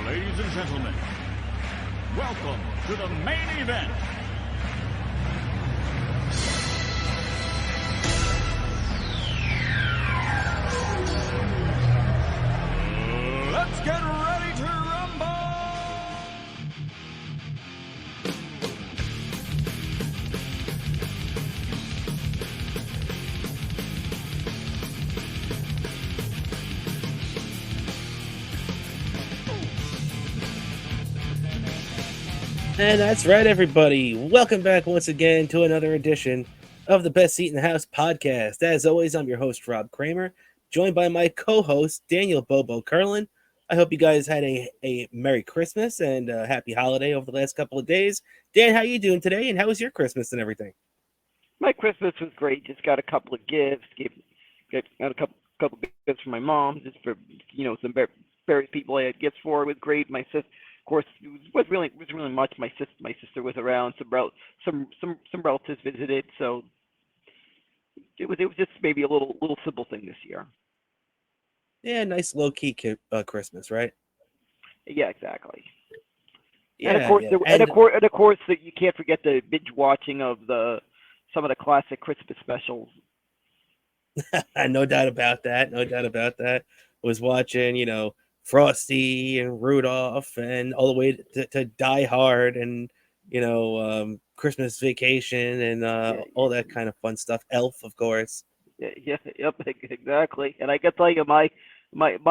Ladies and gentlemen, welcome to the main event. Let's get ready to rumble! And that's right, everybody. Welcome back once again to another edition of the Best Seat in the House podcast. As always, I'm your host, Rob Kramer, joined by my co-host, Daniel Bobo Curlin. I hope you guys had a Merry Christmas and a Happy Holiday over the last couple of days. Dan, how you doing today, and how was your Christmas and everything? My Christmas was great. Just got a couple of gifts. Got a couple gifts from my mom, just for some various people I had gifts for. It was great. My sister, of course, it was really much. My sister was around. Some relatives visited, so it was just maybe a little simple thing this year. Yeah, nice low-key Christmas, right? Yeah, exactly. Yeah, and of course, yeah. of course, that you can't forget the binge watching of some of the classic Christmas specials. No doubt about that. No doubt about that. Was watching, Frosty and Rudolph and all the way to Die Hard and, Christmas Vacation and all that kind of fun stuff. Elf, of course. Yeah, yep, exactly. And I can tell you, my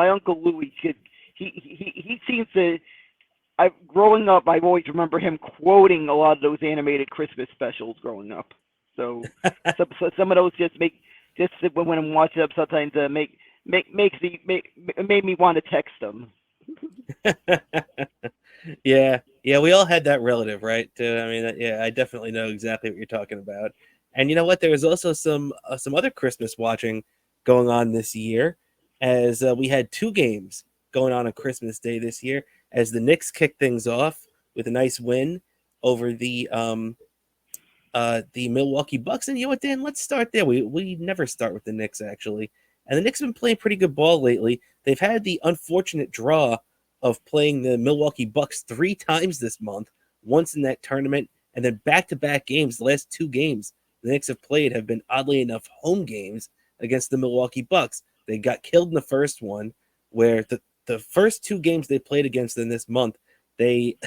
Uncle Louis, he seems to. Growing up, I always remember him quoting a lot of those animated Christmas specials growing up. So some of those when I'm watching them, sometimes made me want to text them. Yeah, we all had that relative, right? I mean, yeah, I definitely know exactly what you're talking about. And you know what? There was also some other Christmas watching going on this year, as we had two games going on Christmas Day this year, as the Knicks kicked things off with a nice win over the Milwaukee Bucks. And you know what, Dan? Let's start there. We never start with the Knicks, actually. And the Knicks have been playing pretty good ball lately. They've had the unfortunate draw of playing the Milwaukee Bucks 3 times this month, once in that tournament, and then back-to-back games. The last 2 games the Knicks have played have been, oddly enough, home games against the Milwaukee Bucks. They got killed in the first one, where the first 2 games they played against them this month, they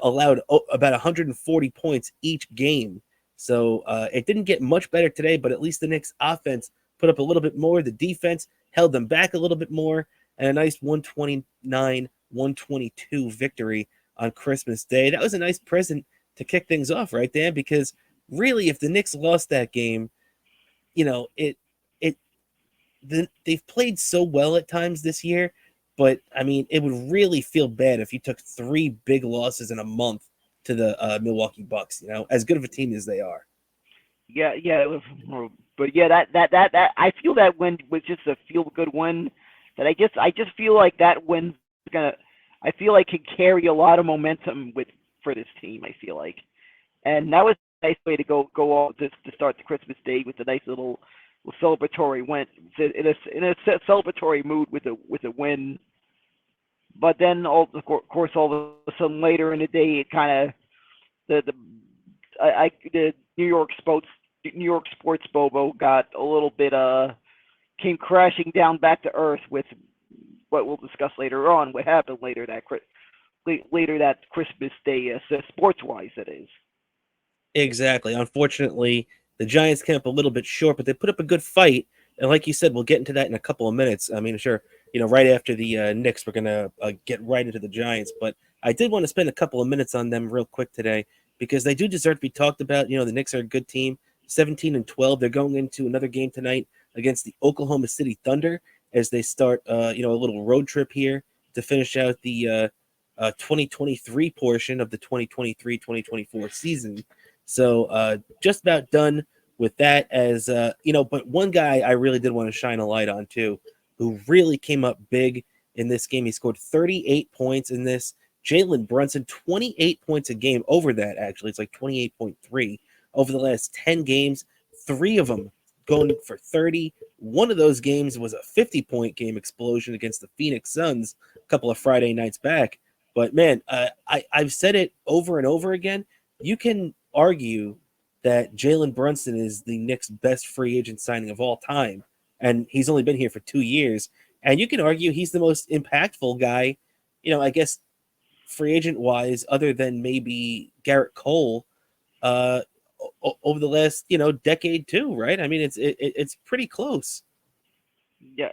allowed about 140 points each game. So it didn't get much better today, but at least the Knicks offense put up a little bit more. The defense held them back a little bit more, and a nice 129-122 victory on Christmas Day. That was a nice present to kick things off, right, Dan? Because really, if the Knicks lost that game, they've played so well at times this year, but I mean, it would really feel bad if you took 3 big losses in a month to the Milwaukee Bucks. As good of a team as they are. Yeah, it was, but yeah, that I feel that win was just a feel good win. That I just feel like that win can carry a lot of momentum for this team. I feel like, and that was a nice way to go off to start the Christmas Day with a nice little celebratory win in a celebratory mood with a win. But then all of a sudden later in the day, it kind of the New York sports Bobo got a little bit came crashing down back to earth with what we'll discuss later on. What happened later that Christmas Day, sports wise, it is. Exactly. Unfortunately, the Giants came up a little bit short, but they put up a good fight. And like you said, we'll get into that in a couple of minutes. I mean, sure, right after the Knicks, we're going to get right into the Giants. But I did want to spend a couple of minutes on them real quick today because they do deserve to be talked about. The Knicks are a good team, 17-12. They're going into another game tonight against the Oklahoma City Thunder as they start, a little road trip here to finish out the 2023 portion of the 2023-2024 season. So just about done with that, as but one guy I really did want to shine a light on too, who really came up big in this game. He scored 38 points in this. Jalen Brunson, 28 points a game. Over that, actually, it's like 28.3 over the last 10 games. 3 of them going for 30. One of those games was a 50-point game explosion against the Phoenix Suns a couple of Friday nights back. But man, I've said it over and over again. You can argue that Jalen Brunson is the Knicks' best free agent signing of all time, and he's only been here for 2 years. And you can argue he's the most impactful guy, I guess free agent wise, other than maybe Garrett Cole, uh, over the last decade too, right? I mean, it's pretty close. Yeah.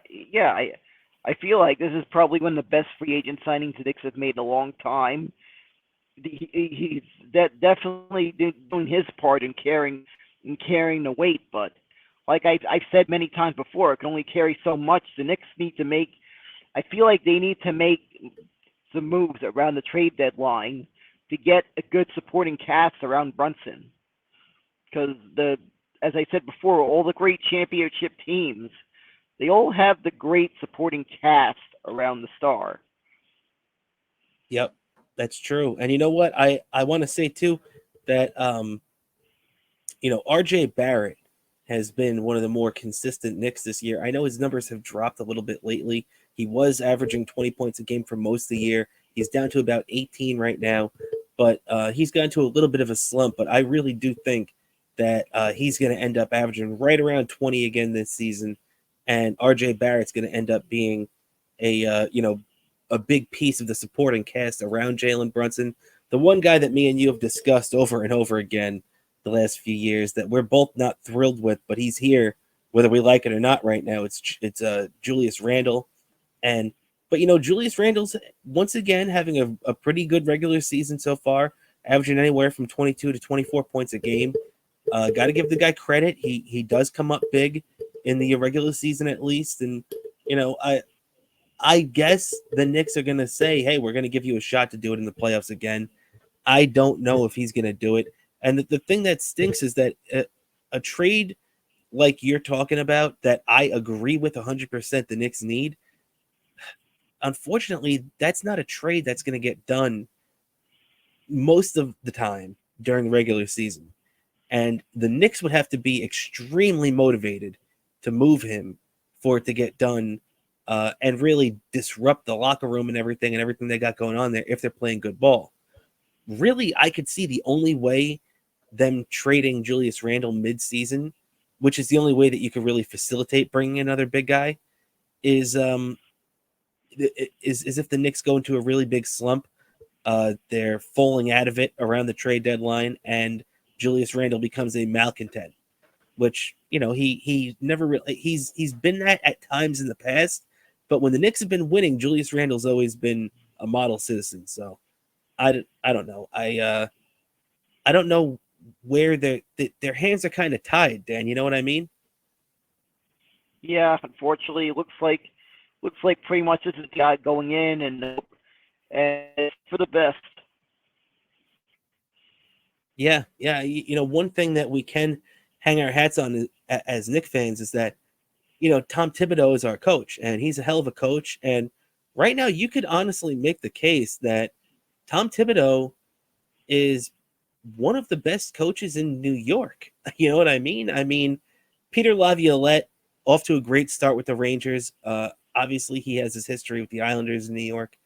I feel like this is probably one of the best free agent signings the Knicks have made in a long time. He's definitely doing his part in carrying the weight, but like I've said many times before, it can only carry so much. The Knicks need to make. I feel like they need to make some moves around the trade deadline to get a good supporting cast around Brunson, because as I said before, all the great championship teams, they all have the great supporting cast around the star. Yep, that's true. And you know what? I want to say too that RJ Barrett has been one of the more consistent Knicks this year. I know his numbers have dropped a little bit lately. He was averaging 20 points a game for most of the year. He's down to about 18 right now, but he's gone to a little bit of a slump. But I really do think that he's going to end up averaging right around 20 again this season, and RJ Barrett's going to end up being a big piece of the supporting cast around Jalen Brunson. The one guy that me and you have discussed over and over again the last few years that we're both not thrilled with, but he's here whether we like it or not right now. It's Julius Randle. But Julius Randle's once again having a pretty good regular season so far, averaging anywhere from 22 to 24 points a game. Got to give the guy credit. He does come up big in the regular season at least, and I guess the Knicks are going to say, hey, we're going to give you a shot to do it in the playoffs again. I don't know if he's going to do it. And the thing that stinks is that a trade like you're talking about that I agree with 100% the Knicks need, unfortunately, that's not a trade that's going to get done most of the time during the regular season. And the Knicks would have to be extremely motivated to move him for it to get done and really disrupt the locker room and everything they got going on there if they're playing good ball. Really, I could see the only way them trading Julius Randle mid-season, which is the only way that you could really facilitate bringing another big guy, is if the Knicks go into a really big slump. They're falling out of it around the trade deadline, and Julius Randle becomes a malcontent, which he never really he's been that at times in the past, but when the Knicks have been winning, Julius Randle's always been a model citizen. So I don't know. I don't know where their hands are kind of tied, Dan. You know what I mean? Yeah, unfortunately, it looks like pretty much this is the guy going in, and it's for the best. Yeah. One thing that we can hang our hats on as Knicks fans is that Tom Thibodeau is our coach, and he's a hell of a coach. And right now, you could honestly make the case that Tom Thibodeau is one of the best coaches in New York. You know what I mean? I mean, Peter Laviolette off to a great start with the Rangers. Obviously, he has his history with the Islanders in New York.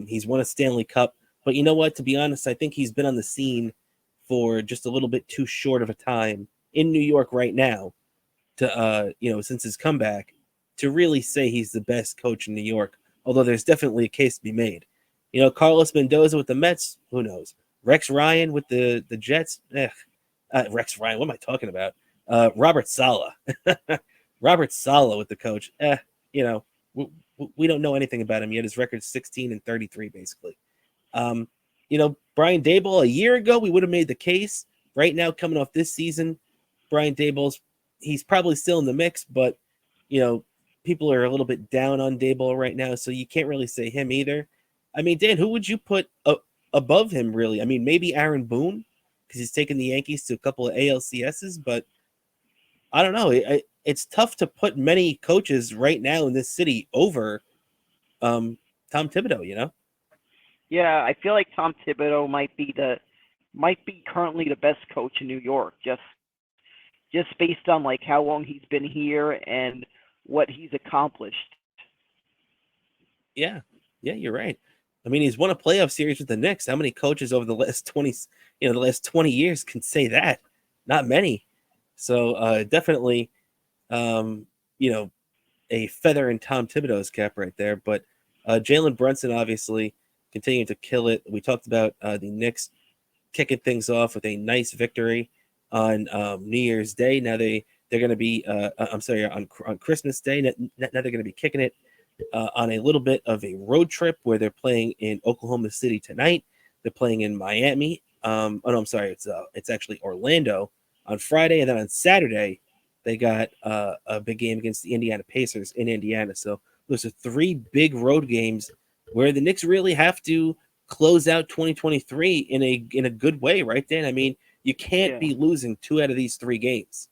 He's won a Stanley Cup. But you know what? To be honest, I think he's been on the scene for just a little bit too short of a time in New York right now to, since his comeback, to really say he's the best coach in New York, although there's definitely a case to be made. Carlos Mendoza with the Mets, who knows? Rex Ryan with the Jets, Rex Ryan, what am I talking about? Robert Saleh. Robert Saleh with the coach, we don't know anything about him yet. His record's 16-33, basically. Brian Daboll, a year ago, we would have made the case. Right now, coming off this season, Brian Daboll's, he's probably still in the mix, but, people are a little bit down on Daboll right now, so you can't really say him either. I mean, Dan, who would you put above him, really? I mean, maybe Aaron Boone, because he's taken the Yankees to a couple of ALCSs, but I don't know. It's tough to put many coaches right now in this city over Tom Thibodeau, Yeah, I feel like Tom Thibodeau might be currently the best coach in New York. Just just based on like how long he's been here and what he's accomplished. Yeah, yeah, you're right. I mean, he's won a playoff series with the Knicks. How many coaches over the last 20, the last 20 years can say that? Not many. So definitely, um, you know, a feather in Tom Thibodeau's cap right there. But Jalen Brunson obviously continuing to kill it. We talked about the Knicks kicking things off with a nice victory on New Year's Day. Now they're going to be I'm sorry, on Christmas Day. Now they're going to be kicking it on a little bit of a road trip where they're playing in Oklahoma City tonight. They're playing in Miami. Oh no, I'm sorry, it's actually Orlando on Friday, and then on Saturday they got a big game against the Indiana Pacers in Indiana. So those are three big road games where the Knicks really have to close out 2023 in a good way, right, Dan? I mean, you can't be losing two out of these three games.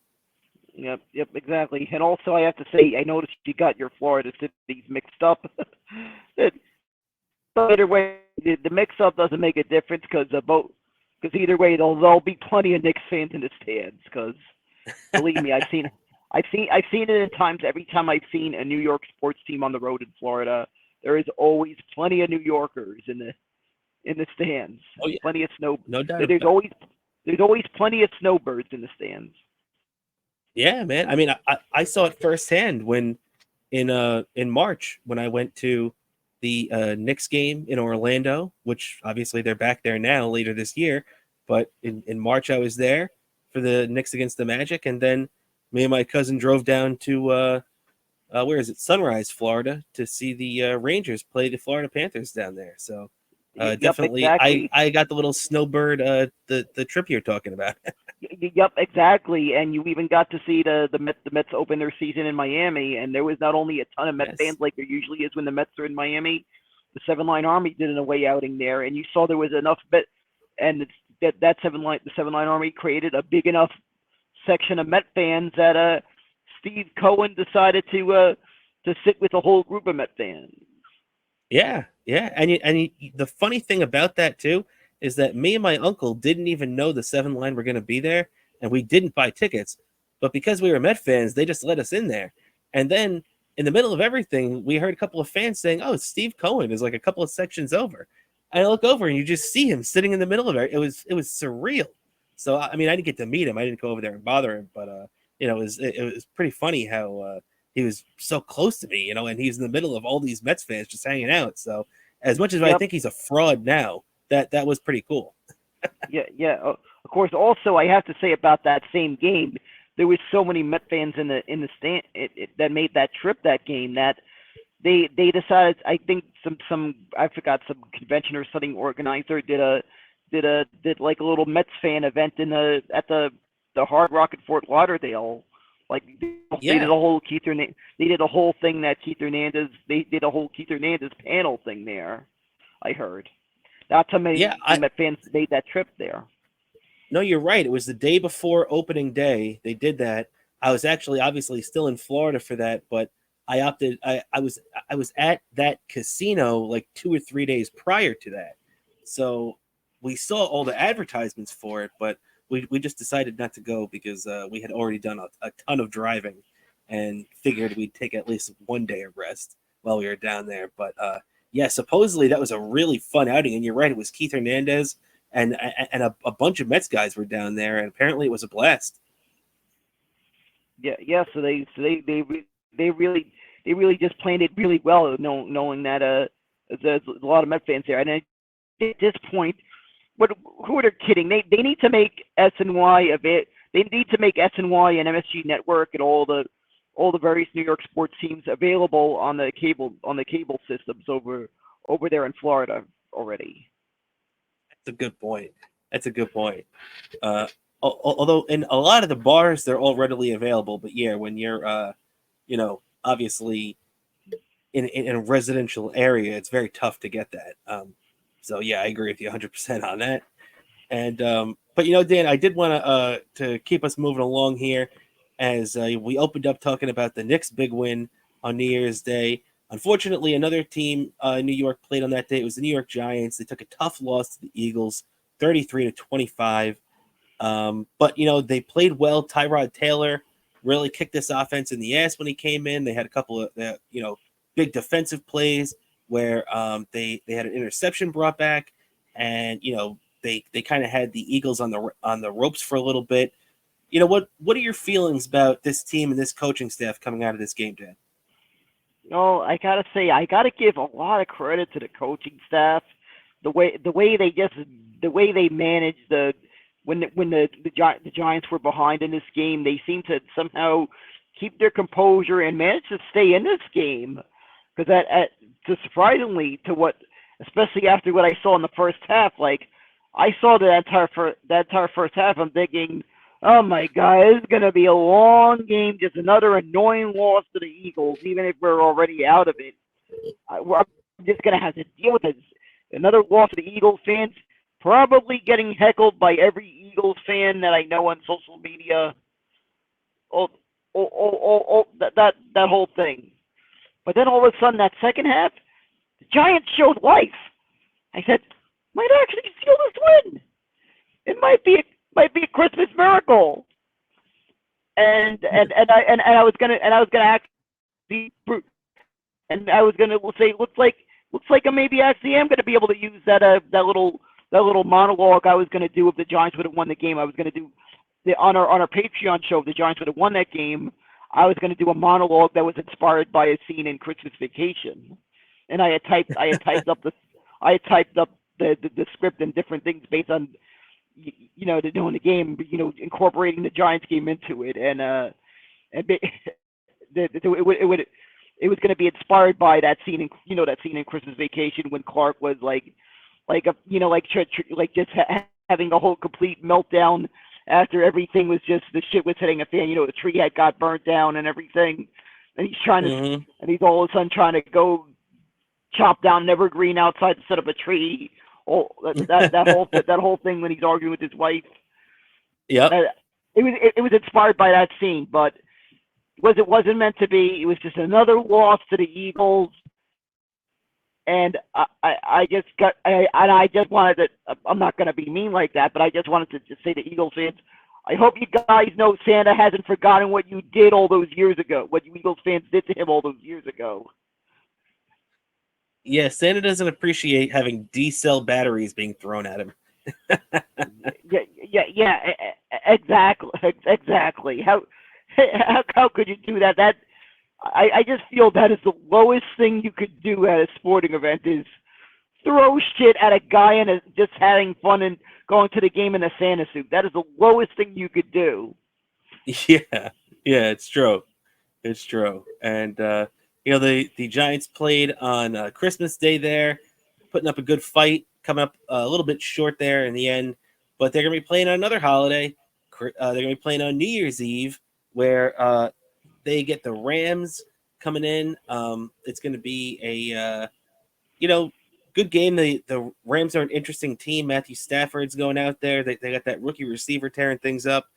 Yep, exactly. And also, I have to say, I noticed you got your Florida cities mixed up. Either way, the mix-up doesn't make a difference because either way, there'll be plenty of Knicks fans in the stands. Because believe me, I've seen it in times. Every time I've seen a New York sports team on the road in Florida, there is always plenty of New Yorkers in the stands. Oh yeah, plenty of snow. No doubt. There's always plenty of snowbirds in the stands. Yeah, man. I mean, I saw it firsthand when in March when I went to the Knicks game in Orlando, which obviously they're back there now later this year. But in March I was there for the Knicks against the Magic, and then me and my cousin drove down to where is it, Sunrise, Florida, to see the Rangers play the Florida Panthers down there. So definitely, exactly. I got the little snowbird the trip you're talking about. Yep, exactly. And you even got to see the Mets open their season in Miami, and there was not only a ton of Mets fans like there usually is when the Mets are in Miami. The Seven Line Army did an away outing there, and you saw there was enough and the Seven Line Army created a big enough section of Met fans that Steve Cohen decided to sit with a whole group of Met fans. Yeah, and the funny thing about that too is that me and my uncle didn't even know the Seven Line were going to be there, and we didn't buy tickets. But because we were Met fans, they just let us in there. And then in the middle of everything, we heard a couple of fans saying, "Oh, Steve Cohen is like a couple of sections over." And I look over, and you just see him sitting in the middle of it. It was surreal. So I mean, I didn't get to meet him. I didn't go over there and bother him, but it was pretty funny how he was so close to me, and he's in the middle of all these Mets fans just hanging out. So as much as I think he's a fraud now, that was pretty cool. yeah. Of course, also I have to say about that same game, there was so many Met fans in the stand that made that trip that game that they decided. I think some I forgot, some convention or something organizer did like a little Mets fan event at the Hard Rock at Fort Lauderdale. Like they did a whole they did a whole thing that they did a whole Keith Hernandez panel thing there. I heard. Not too many Met fans made that trip there. No, you're right. It was the day before opening day. They did that. I was actually obviously still in Florida for that, but I opted. I was at that casino like 2 or 3 days prior to that, so we saw all the advertisements for it, but we just decided not to go because we had already done a ton of driving and figured we'd take at least one day of rest while we were down there. But yeah, supposedly that was a really fun outing, and you're right. It was Keith Hernandez and a bunch of Mets guys were down there, and apparently it was a blast. Yeah. So they really just planned it really well, knowing that there's a lot of Met fans there. And at this point, who are they kidding? They need to make SNY of it. They need to make SNY and MSG Network and all the various New York sports teams available on the cable systems over there in Florida already. That's a good point. Although in a lot of the bars they're all readily available, but yeah, when you're obviously in a residential area, it's very tough to get that. So yeah, I agree with you 100% on that. And but Dan, I did want to keep us moving along here as we opened up talking about the Knicks' big win on New Year's Day. Unfortunately, another team in New York played on that day. It was the New York Giants. They took a tough loss to the Eagles, 33-25. But they played well. Tyrod Taylor really kicked this offense in the ass when he came in. They had a couple of big defensive plays where they had an interception brought back, and they kind of had the Eagles on the ropes for a little bit. What are your feelings about this team and this coaching staff coming out of this game, Dan? No, I gotta say, I gotta give a lot of credit to the coaching staff. The way they managed when the Giants were behind in this game, they seemed to somehow keep their composure and manage to stay in this game. Because surprisingly to what, especially after what I saw in the first half, like I saw that entire first half, I'm thinking, oh my God, this is gonna be a long game, just another annoying loss to the Eagles, even if we're already out of it. I'm just gonna have to deal with this. Another loss to the Eagles fans, probably getting heckled by every Eagles fan that I know on social media. That whole thing. But then all of a sudden, that second half, the Giants showed life. I said, might actually steal this win. It might be a Christmas miracle. And I was gonna ask the and I was gonna say, looks like I maybe actually am gonna be able to use that little monologue I was gonna do if the Giants would have won the game. I was gonna do on our Patreon show if the Giants would have won that game. I was going to do a monologue that was inspired by a scene in Christmas Vacation, and I had typed up the script and different things based on doing the game, incorporating the Giants game into it, and it was going to be inspired by that scene in Christmas Vacation when Clark was just having a whole complete meltdown after everything was just the shit was hitting a fan. The tree had got burnt down and everything, and he's trying to and he's all of a sudden trying to go chop down an evergreen outside to set up a tree. Oh, that whole thing when he's arguing with his wife. Yeah, it was inspired by that scene, but it wasn't meant to be. It was just another loss to the Eagles. And I just wanted to, I'm not going to be mean like that, but I just wanted to just say to Eagles fans, I hope you guys know Santa hasn't forgotten what you did all those years ago, what you Eagles fans did to him all those years ago. Yeah, Santa doesn't appreciate having D-cell batteries being thrown at him. yeah, exactly. How could you do that? I just feel that is the lowest thing you could do at a sporting event is throw shit at a guy and just having fun and going to the game in a Santa suit. That is the lowest thing you could do. Yeah, it's true. It's true. And, the Giants played on Christmas Day there, putting up a good fight, coming up a little bit short there in the end. But they're going to be playing on another holiday. They're going to be playing on New Year's Eve, where they get the Rams coming in. It's going to be a, good game. The Rams are an interesting team. Matthew Stafford's going out there. They got that rookie receiver tearing things up.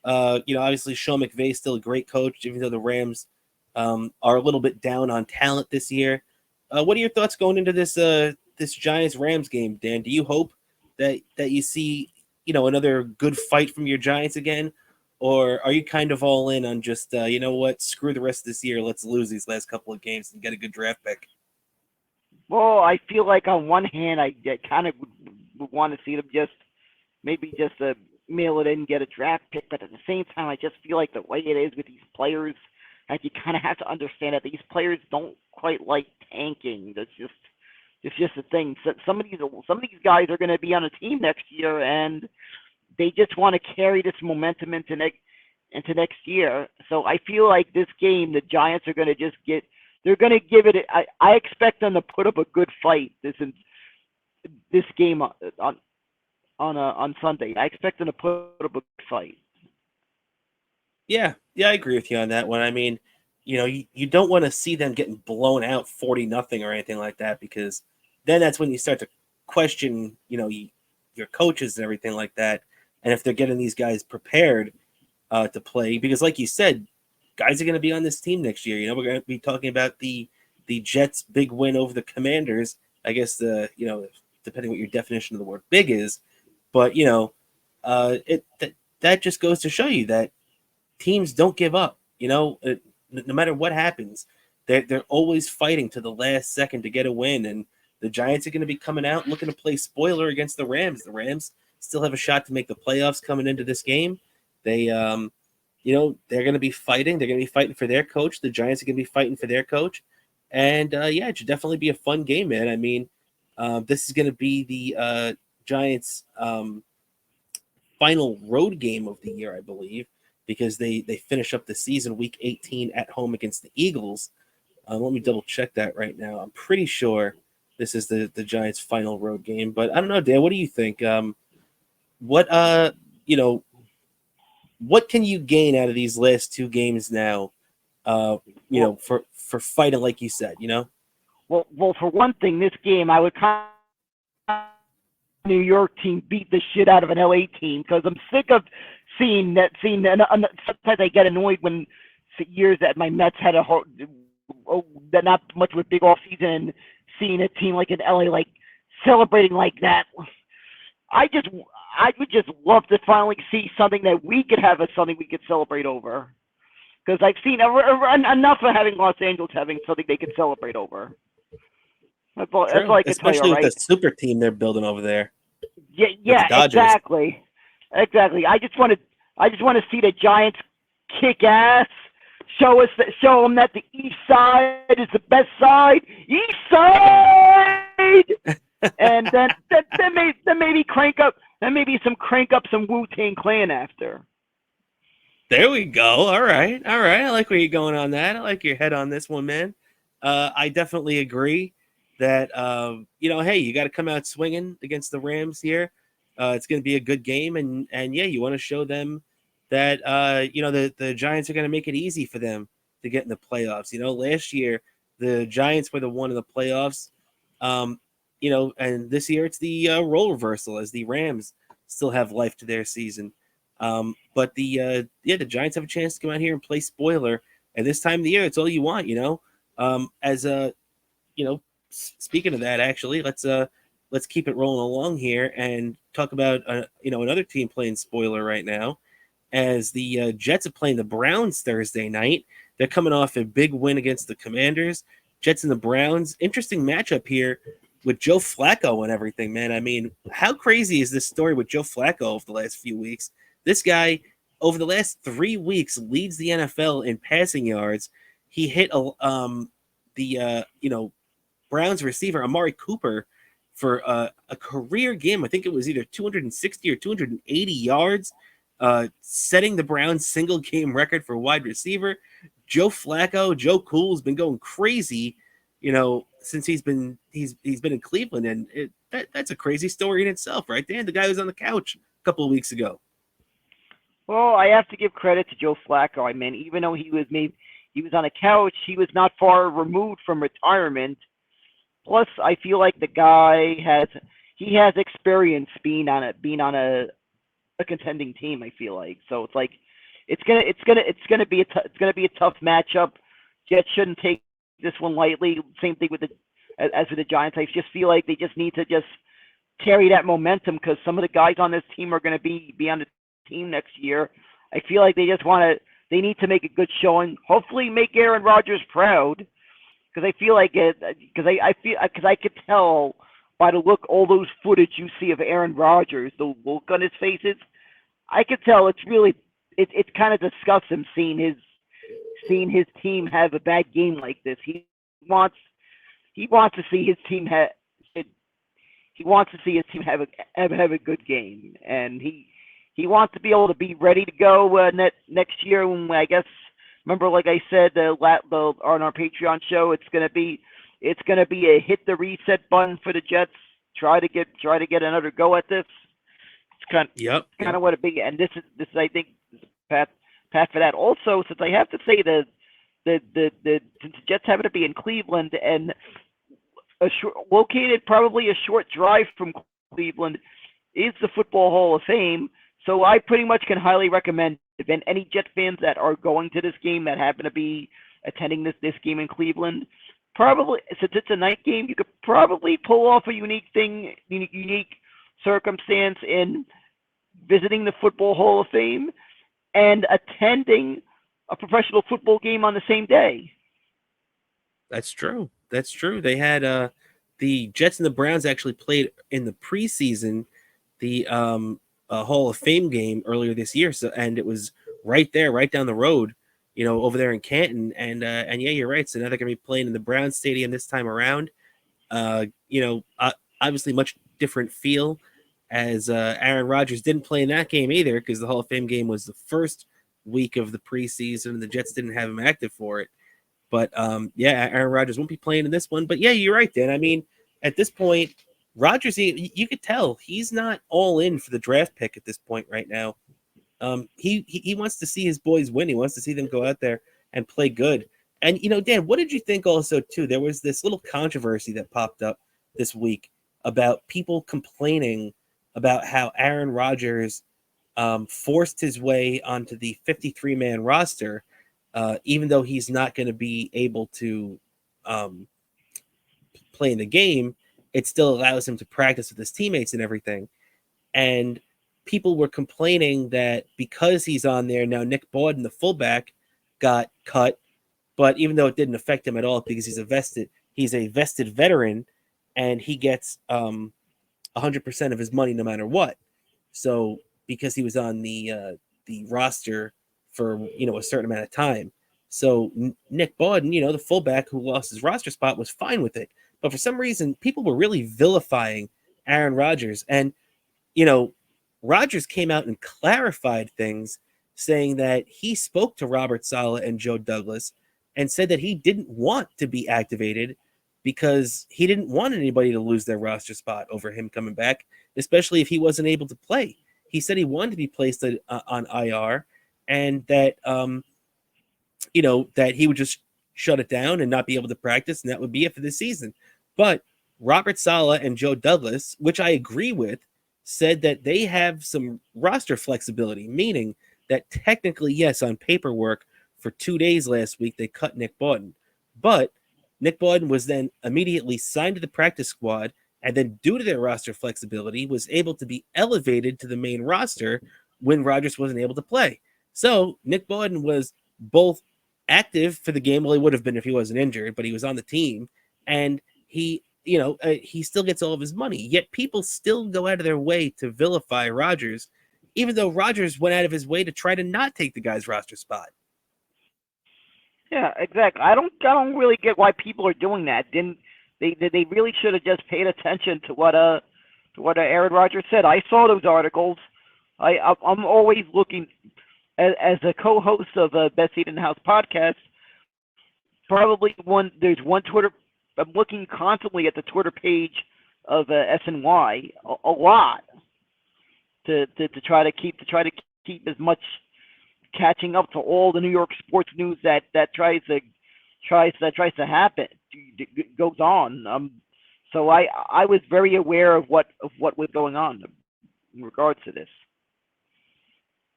Obviously Sean McVay's still a great coach, even though the Rams are a little bit down on talent this year. What are your thoughts going into this Giants-Rams game, Dan? Do you hope that you see, another good fight from your Giants again? Or are you kind of all in on just, screw the rest of this year. Let's lose these last couple of games and get a good draft pick? Well, I feel like on one hand, I kind of would want to see them just mail it in and get a draft pick. But at the same time, I just feel like the way it is with these players, like you kind of have to understand that these players don't quite like tanking. It's just a thing. So some of these guys are going to be on a team next year, and they just want to carry this momentum into next year. So I feel like this game, the Giants are going to they're going to give it. I expect them to put up a good fight this game on Sunday. I expect them to put up a good fight. Yeah, I agree with you on that one. I mean, you don't want to see them getting blown out 40-0 or anything like that, because then that's when you start to question, your coaches and everything like that. And if they're getting these guys prepared to play, because like you said, guys are going to be on this team next year. We're going to be talking about the Jets' big win over the Commanders. I guess depending what your definition of the word big is, but That just goes to show you that teams don't give up. No matter what happens, they're always fighting to the last second to get a win. And the Giants are going to be coming out looking to play spoiler against the Rams. The Rams still have a shot to make the playoffs coming into this game. They, they're going to be fighting. They're going to be fighting for their coach. The Giants are going to be fighting for their coach. And it should definitely be a fun game, man. I mean, this is going to be the Giants' final road game of the year, I believe, because they finish up the season week 18 at home against the Eagles. Let me double check that right now. I'm pretty sure this is the Giants' final road game, but I don't know, Dan. What do you think? What can you gain out of these last two games now? For fighting, like you said, Well, for one thing, this game I would kind of New York team beat the shit out of an LA team because I'm sick of seeing that. Sometimes I get annoyed when years that my Mets had not much of a big off season, seeing a team like in LA like celebrating like that. I would just love to finally see something that we could have as something we could celebrate over. Because I've seen enough of having Los Angeles having something they could celebrate over. That's all I can tell you, especially with right? the super team they're building over there. Yeah, exactly. I just want to see the Giants kick ass. Show them that the East Side is the best side. East Side, and then maybe crank up some Wu-Tang Clan after. There we go. All right. I like where you're going on that. I like your head on this one, man. I definitely agree that hey, you got to come out swinging against the Rams here. It's going to be a good game, and you want to show them that the Giants are going to make it easy for them to get in the playoffs. Last year the Giants were the one in the playoffs, and this year it's the role reversal as the Rams still have life to their season. But the Giants have a chance to come out here and play spoiler, and this time of the year it's all you want. Speaking of that, actually, let's keep it rolling along here and talk about another team playing spoiler right now, as the Jets are playing the Browns Thursday night. They're coming off a big win against the Commanders. Jets and the Browns, interesting matchup here with Joe Flacco and everything, man. I mean, how crazy is this story with Joe Flacco over the last few weeks? This guy, over the last 3 weeks, leads the NFL in passing yards. He hit Browns receiver Amari Cooper for a career game. I think it was either 260 or 280 yards, setting the Browns single game record for wide receiver. Joe Flacco, Joe Cool's been going crazy, since he's been in Cleveland, and that's a crazy story in itself, right, Dan? The guy was on the couch a couple of weeks ago. Well, I have to give credit to Joe Flacco. I mean, even though he was on a couch, he was not far removed from retirement. Plus, I feel like the guy has experience being on a contending team. I feel like so it's like it's gonna be a tough matchup. Jets shouldn't take this one lightly. Same thing with the Giants. I just feel like they just need to just carry that momentum because some of the guys on this team are going to be on the team next year. I feel like they need to make a good showing. Hopefully, make Aaron Rodgers proud. Because I feel like because I could tell by the look, all those footage you see of Aaron Rodgers, the look on his faces, I could tell it's kind of disgusts him seeing his team have a bad game like this. He wants to see his team have a good game, and he wants to be able to be ready to go next year when I guess. Remember, like I said, on our Patreon show, it's gonna be a hit the reset button for the Jets. Try to get another go at this. It's kind of what it be. And this is I think Pat for that. Also, since I have to say since the Jets happen to be in Cleveland and located probably a short drive from Cleveland is the Football Hall of Fame. So I pretty much can highly recommend any Jet fans that are going to this game that happen to be attending this game in Cleveland. Probably, since it's a night game, you could probably pull off a unique circumstance and visiting the Football Hall of Fame, and attending a professional football game on the same day. That's true. That's true. They had the Jets and the Browns actually played in the preseason, the Hall of Fame game earlier this year. So, and it was right there, right down the road, over there in Canton. And yeah, you're right. So now they're gonna be playing in the Browns Stadium this time around. Obviously much different feel, as Aaron Rodgers didn't play in that game either, because the Hall of Fame game was the first week of the preseason and the Jets didn't have him active for it. But yeah, Aaron Rodgers won't be playing in this one. But yeah, you're right, Dan. I mean, at this point, Rodgers, you could tell he's not all in for the draft pick at this point right now. He wants to see his boys win. He wants to see them go out there and play good. And Dan, what did you think also too? There was this little controversy that popped up this week about people complaining about how Aaron Rodgers forced his way onto the 53-man roster. Even though he's not going to be able to play in the game, it still allows him to practice with his teammates and everything. And people were complaining that because he's on there now, Nick Bawden, the fullback, got cut. But even though it didn't affect him at all, because he's a vested veteran, and he gets 100% of his money no matter what. So because he was on the roster for a certain amount of time. So Nick Bawden, the fullback who lost his roster spot, was fine with it. But for some reason, people were really vilifying Aaron Rodgers. And, Rodgers came out and clarified things, saying that he spoke to Robert Saleh and Joe Douglas and said that he didn't want to be activated because he didn't want anybody to lose their roster spot over him coming back, especially if he wasn't able to play. He said he wanted to be placed on IR, and that that he would just shut it down and not be able to practice, and that would be it for this season. But Robert Saleh and Joe Douglas, which I agree with, said that they have some roster flexibility, meaning that technically, yes, on paperwork, for 2 days last week, they cut Nick Bawden. But Nick Bawden was then immediately signed to the practice squad, and then due to their roster flexibility, was able to be elevated to the main roster when Rodgers wasn't able to play. So Nick Bawden was both active for the game. Well, he would have been if he wasn't injured, but he was on the team, and he still gets all of his money. Yet people still go out of their way to vilify Rodgers, even though Rodgers went out of his way to try to not take the guy's roster spot. Yeah, exactly. I don't really get why people are doing that. They really should have just paid attention to what Aaron Rodgers said. I saw those articles. I'm always looking as a co-host of a Best Seat in the House podcast. There's one Twitter. I'm looking constantly at the Twitter page of SNY a lot to try to keep as much catching up to all the New York sports news that tries to happen goes on. So I was very aware of what was going on in regards to this.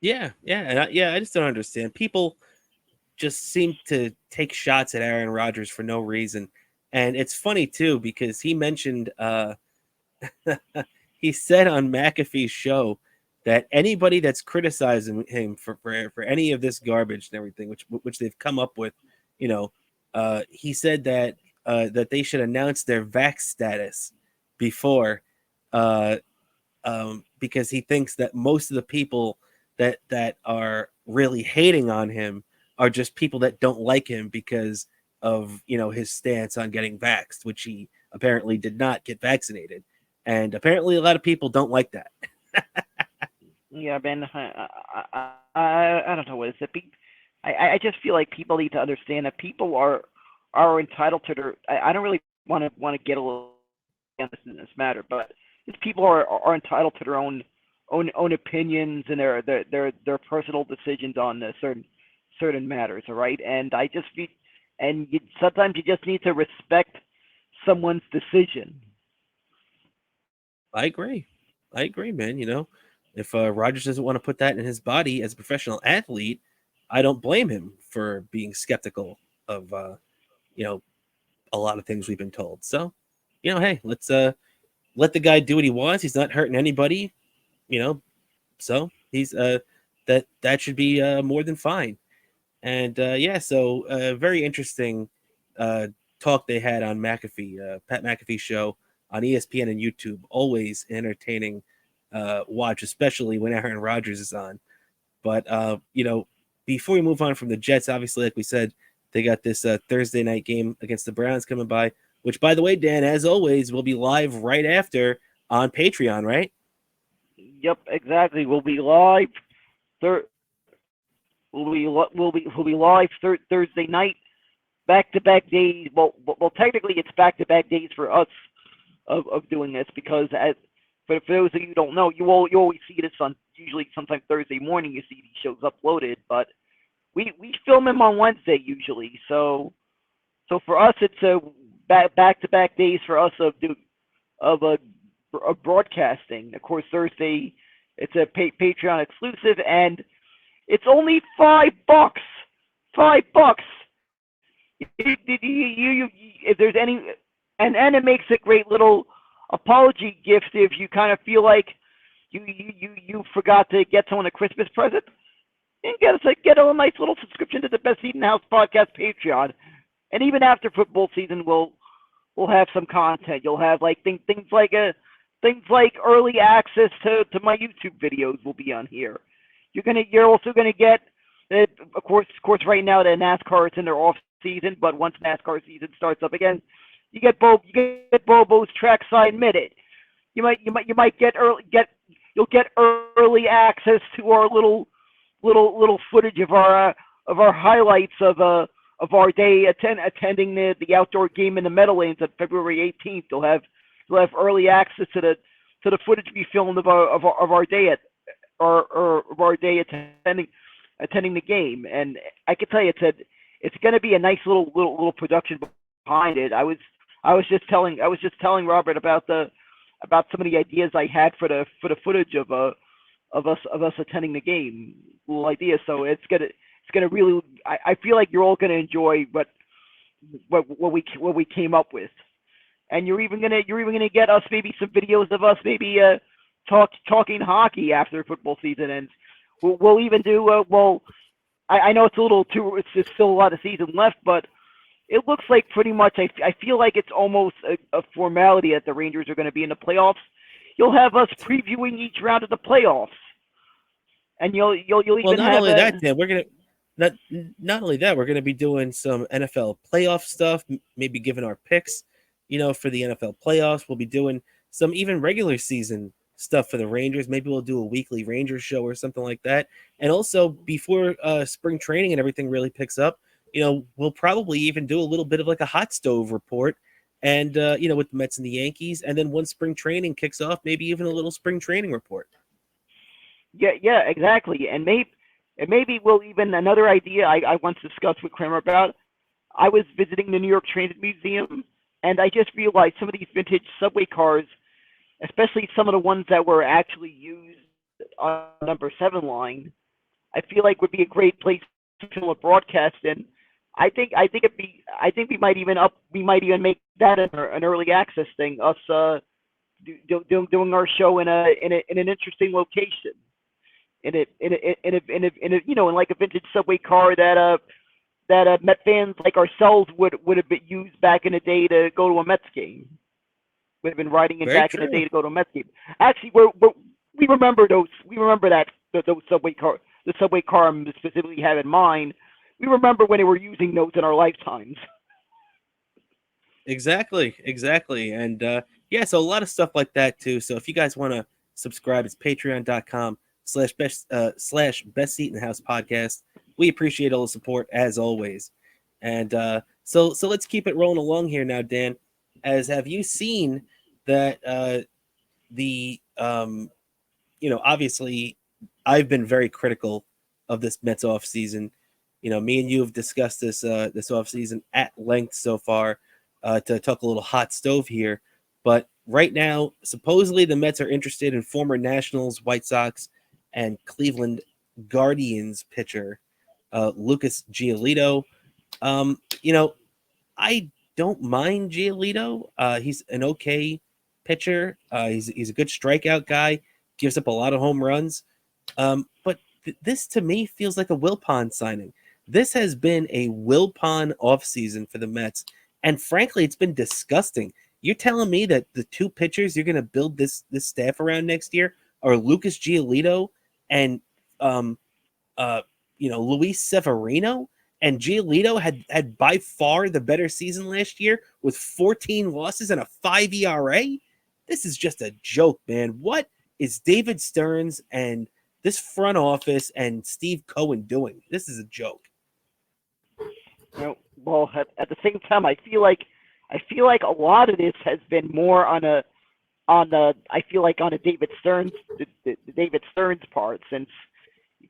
Yeah, and I just don't understand. People just seem to take shots at Aaron Rodgers for no reason, and it's funny too because he mentioned he said on McAfee's show that anybody that's criticizing him for any of this garbage and everything, which they've come up with, he said that that they should announce their vax status before, because he thinks that most of the people that are really hating on him are just people that don't like him because of his stance on getting vaxxed, which he apparently did not get vaccinated, and apparently a lot of people don't like that. Yeah, Ben, I don't know what is it. I just feel like people need to understand that people are entitled to their. I don't really want to get a little in this matter, but these people are entitled to their own opinions and their personal decisions on certain matters. All right, and sometimes you just need to respect someone's decision. I agree, man. If Rodgers doesn't want to put that in his body as a professional athlete, I don't blame him for being skeptical of, a lot of things we've been told. So, hey, let's let the guy do what he wants. He's not hurting anybody. So he's that should be more than fine. And so very interesting talk they had on McAfee, Pat McAfee show on ESPN and YouTube. Always entertaining watch, especially when Aaron Rodgers is on. But before we move on from the Jets, obviously, like we said, they got this Thursday night game against the Browns coming by. Which, by the way, Dan, as always, will be live right after on Patreon, right? Yep, exactly. We'll be live. We'll be live Thursday night. Back-to-back days. Well, technically, it's back-to-back days for us of doing this because for those of you who don't know, you always see this on usually sometime Thursday morning. You see these shows uploaded, but we film them on Wednesday usually. So for us, it's a back-to-back days for us of broadcasting. Of course, Thursday it's a Patreon exclusive, and it's only $5. $5. If there's any, and it makes a great little apology gift if you kind of feel like you forgot to get someone a Christmas present. And get a nice little subscription to the Best Seat in the House podcast Patreon. And even after football season, we'll have some content. You'll have like things like early access to my YouTube videos will be on here. You're also gonna get, of course, right now the NASCAR is in their off season, but once NASCAR season starts up again, you get Bobo's Trackside Minute. You'll get early access to our little footage of our highlights of our day attending the outdoor game in the Meadowlands on February 18th. You'll have early access to the footage we filmed of our day attending the game. And I can tell you it's going to be a nice little production behind it. I was just telling Robert about some of the ideas I had for the footage of us attending the game. Little idea. So it's gonna really. I feel like you're all gonna enjoy what we came up with, and you're even gonna get us maybe some videos of us maybe talking hockey after football season, and we'll even do I know it's a little too. It's still a lot of season left, but it looks like pretty much. I feel like it's almost a formality that the Rangers are going to be in the playoffs. You'll have us previewing each round of the playoffs, and you'll even not only that, Dan, we're gonna not only that, we're gonna be doing some NFL playoff stuff. Maybe giving our picks, for the NFL playoffs. We'll be doing some even regular season stuff for the Rangers. Maybe we'll do a weekly Rangers show or something like that. And also before spring training and everything really picks up, we'll probably even do a little bit of like a hot stove report and, with the Mets and the Yankees. And then once spring training kicks off, maybe even a little spring training report. Yeah, exactly. And maybe we'll even, another idea I once discussed with Cramer about, I was visiting the New York Transit Museum, and I just realized some of these vintage subway cars, especially some of the ones that were actually used on number 7 line, I feel like would be a great place to film a broadcast in. I think we might even make that an early access thing. Us doing our show in an interesting location, in like a vintage subway car that Met fans like ourselves would have been used back in the day to go to a Mets game. Would have been riding in back in the day to go to a Mets game. Actually, we remember those. We remember those subway car. The subway car I specifically have in mind. We remember when they were using those in our lifetimes. Exactly. And so a lot of stuff like that too. So if you guys want to subscribe, it's patreon.com/best seat in the house podcast. We appreciate all the support as always. And so let's keep it rolling along here now, Dan. As have you seen that obviously I've been very critical of this Mets offseason. Me and you have discussed this offseason at length so far to talk a little hot stove here. But right now, supposedly the Mets are interested in former Nationals, White Sox, and Cleveland Guardians pitcher Lucas Giolito. I don't mind Giolito. He's an okay pitcher. He's a good strikeout guy. Gives up a lot of home runs. But this to me feels like a Wilpon signing. This has been a Wilpon offseason for the Mets, and frankly, it's been disgusting. You're telling me that the two pitchers you're going to build this staff around next year are Lucas Giolito and Luis Severino? And Giolito had by far the better season last year with 14 losses and a 5 ERA. This is just a joke, man. What is David Stearns and this front office and Steve Cohen doing? This is a joke. Well, at the same time, I feel like a lot of this has been more on a David Stearns the David Stearns part, since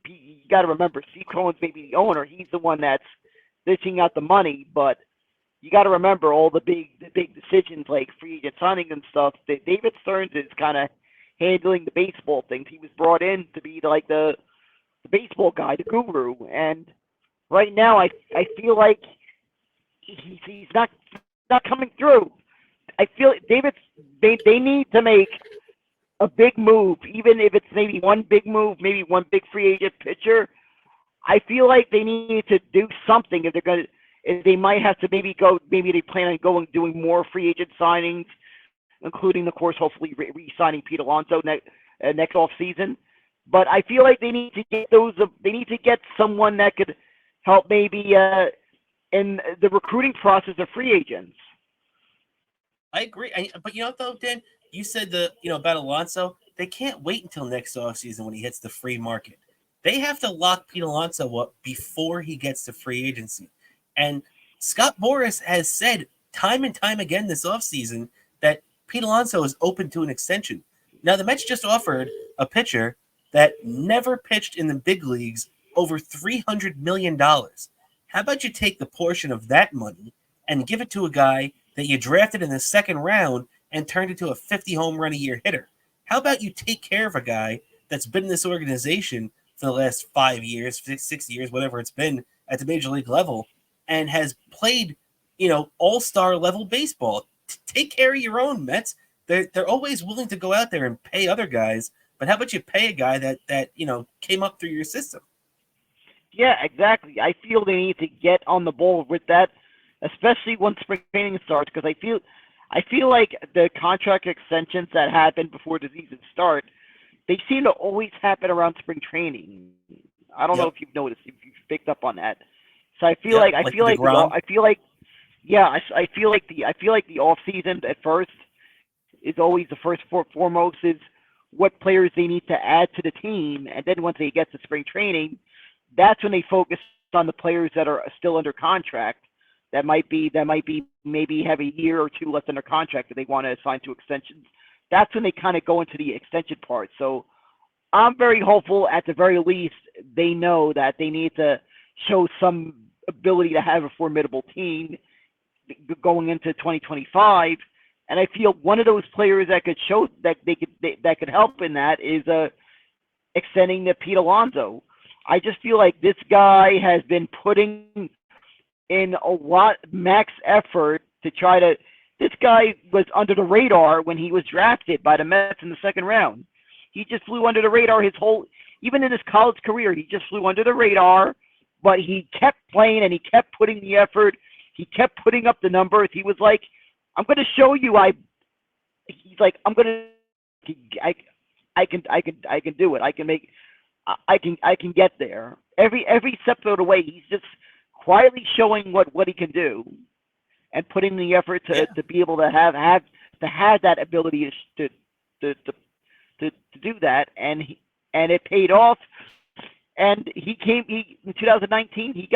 you got to remember Steve Cohen's maybe the owner. He's the one that's dishing out the money, but you got to remember all the big decisions like free agent signing and stuff. David Stearns is kind of handling the baseball things. He was brought in to be like the baseball guy, the guru, and right now I feel like he's not coming through. I feel they need to make a big move, even if it's maybe one big move, maybe one big free agent pitcher. I feel like they need to do something if they might have to maybe they plan on doing more free agent signings, including, of course, hopefully re-signing Pete Alonso next off season. But I feel like they need to get they need to get someone that could help maybe in the recruiting process of free agents. I agree, but though, Dan, you said about Alonso. They can't wait until next offseason when he hits the free market. They have to lock Pete Alonso up before he gets to free agency. And Scott Boras has said time and time again this offseason that Pete Alonso is open to an extension. Now, the Mets just offered a pitcher that never pitched in the big leagues over $300 million. How about you take the portion of that money and give it to a guy that you drafted in the second round and turned into a 50 home run a year hitter? How about you take care of a guy that's been in this organization for the last 5 years, 6 years, whatever it's been at the major league level, and has played, all-star level baseball? Take care of your own, Mets. They're always willing to go out there and pay other guys, but how about you pay a guy that came up through your system? Yeah, exactly. I feel they need to get on the ball with that, especially once spring training starts, because I feel like the contract extensions that happen before the season start, they seem to always happen around spring training. I don't know if you've noticed, if you've picked up on that. So I feel like the off season at first is always the first foremost is what players they need to add to the team, and then once they get to spring training, that's when they focus on the players that are still under contract. That might be maybe have a year or two left under contract that they want to assign to extensions. That's when they kind of go into the extension part. So I'm very hopeful at the very least they know that they need to show some ability to have a formidable team going into 2025. And I feel one of those players that could show that that could help in that is extending to Pete Alonso. I just feel like this guy has been putting in a lot max effort to try to. This guy was under the radar when he was drafted by the Mets in the second round. He just flew under the radar even in his college career. He just flew under the radar, but he kept playing and he kept putting the effort. He kept putting up the numbers. He was like, "I'm going to show you." He's like, "I'm going to. I can do it. I can get there." Every step of the way, he's just quietly showing what he can do, and putting the effort to be able to have that ability to do that, and it paid off. And in 2019 he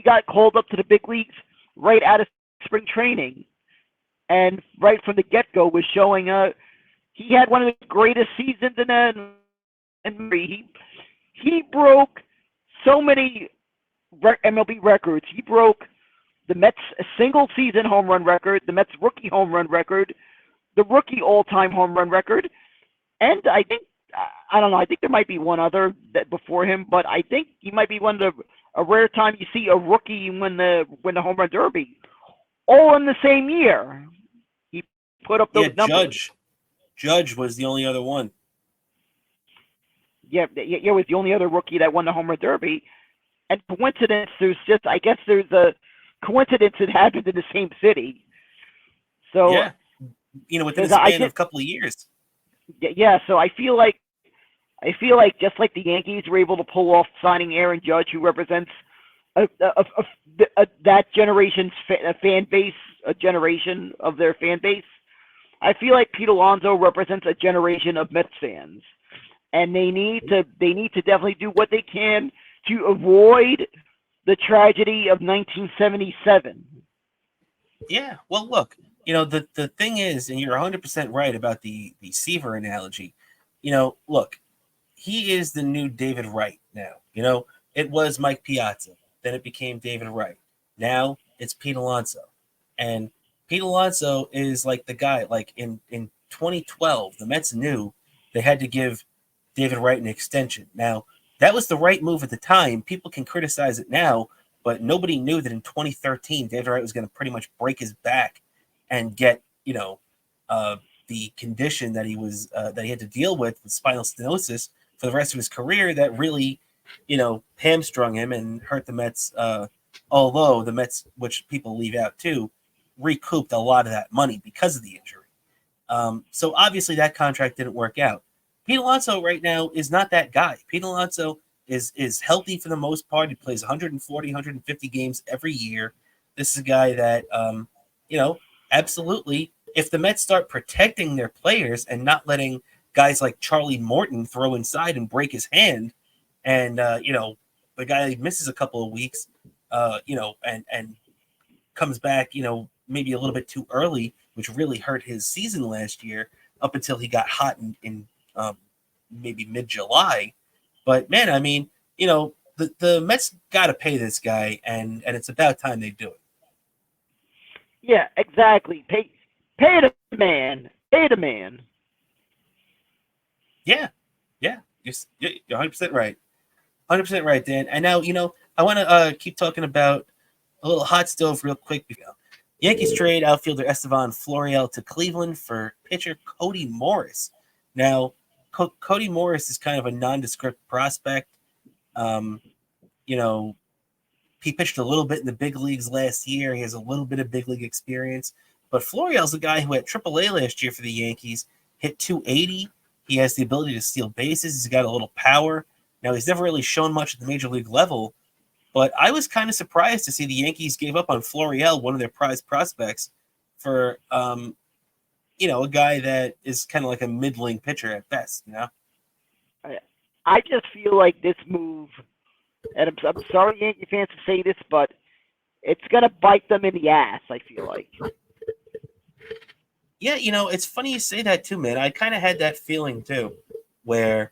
got called up to the big leagues right out of spring training, and right from the get-go was showing he had one of the greatest seasons in he broke so many MLB records. He broke the Mets single season home run record, the Mets rookie home run record, the rookie all-time home run record, and I think there might be one other that before him, but I think he might be a rare time you see a rookie win the home run derby, all in the same year. He put up those numbers. Judge was the only other one. yeah, was the only other rookie that won the home run derby. And coincidence, I guess there's a coincidence it happened in the same city. So, Yeah, within a span of a couple of years. Yeah, so I feel like just like the Yankees were able to pull off signing Aaron Judge, who represents that generation's fan base, a generation of their fan base. I feel like Pete Alonso represents a generation of Mets fans, and they need to definitely do what they can to avoid the tragedy of 1977. Yeah, well, look, the thing is, and you're 100% right about the Seaver analogy. Look, he is the new David Wright now. It was Mike Piazza, then it became David Wright. Now it's Pete Alonso, and Pete Alonso is like the guy. Like in 2012, the Mets knew they had to give David Wright an extension. Now that was the right move at the time. People can criticize it now, but nobody knew that in 2013, David Wright was going to pretty much break his back and get, the condition that he had to deal with spinal stenosis for the rest of his career that really, hamstrung him and hurt the Mets. Although the Mets, which people leave out too, recouped a lot of that money because of the injury. So obviously that contract didn't work out. Pete Alonso right now is not that guy. Pete Alonso is healthy for the most part. He plays 140, 150 games every year. This is a guy that, absolutely, if the Mets start protecting their players and not letting guys like Charlie Morton throw inside and break his hand, and, the guy misses a couple of weeks, and comes back, maybe a little bit too early, which really hurt his season last year up until he got hot in maybe mid-July. But, man, I mean, the Mets got to pay this guy, and it's about time they do it. Yeah, exactly. Pay the man. Pay the man. Yeah. You're 100% right. 100% right, Dan. And now, I want to keep talking about a little hot stove real quick. Yankees trade outfielder Estevan Florial to Cleveland for pitcher Cody Morris. Now, Cody Morris is kind of a nondescript prospect. He pitched a little bit in the big leagues last year. He has a little bit of big league experience. But Florial's a guy who at AAA last year for the Yankees hit 280. He has the ability to steal bases. He's got a little power. Now, he's never really shown much at the major league level, but I was kind of surprised to see the Yankees gave up on Florial, one of their prized prospects, for a guy that is kind of like a middling pitcher at best. I just feel like this move, and I'm sorry, Yankee fans, to say this, but it's gonna bite them in the ass. I feel like. Yeah, it's funny you say that too, man. I kind of had that feeling too, where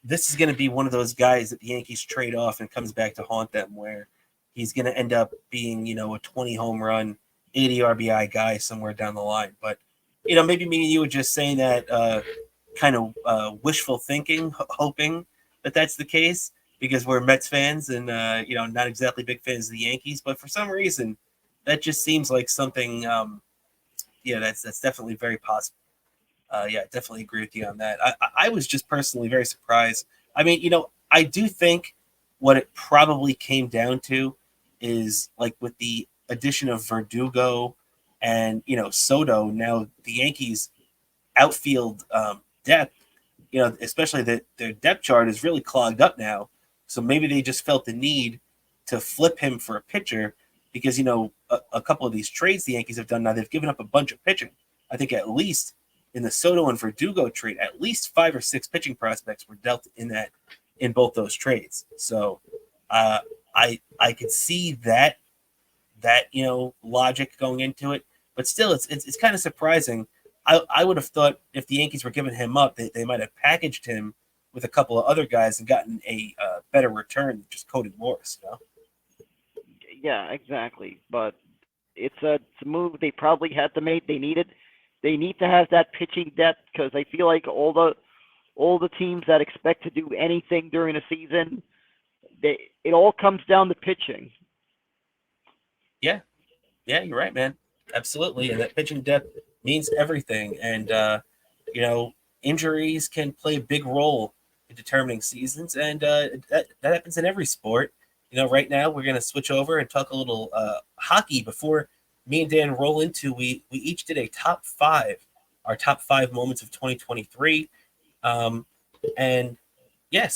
this is going to be one of those guys that the Yankees trade off and comes back to haunt them, where he's going to end up being, a 20 home run, 80 RBI guy somewhere down the line. But, maybe me and you were just saying that kind of wishful thinking, hoping that that's the case because we're Mets fans and, not exactly big fans of the Yankees. But for some reason, that just seems like something, that's definitely very possible. Definitely agree with you on that. I was just personally very surprised. I mean, I do think what it probably came down to is like with the addition of Verdugo and, Soto, now the Yankees outfield depth, especially their depth chart is really clogged up now. So maybe they just felt the need to flip him for a pitcher because, a couple of these trades the Yankees have done now, they've given up a bunch of pitching. I think at least in the Soto and Verdugo trade, at least 5 or 6 pitching prospects were dealt in both those trades. So I could see that logic going into it, but still it's kind of surprising. I would have thought if the Yankees were giving him up, they might have packaged him with a couple of other guys and gotten a better return than just Cody Morris. Yeah, exactly. But it's a move they probably had to make. They need to have that pitching depth because I feel like all the teams that expect to do anything during the season, it all comes down to pitching. Yeah, you're right, man. Absolutely, and that pitching depth means everything. And injuries can play a big role in determining seasons, and that happens in every sport. Right now we're going to switch over and talk a little hockey before me and Dan roll into. We each did a our top five moments of 2023, and yeah.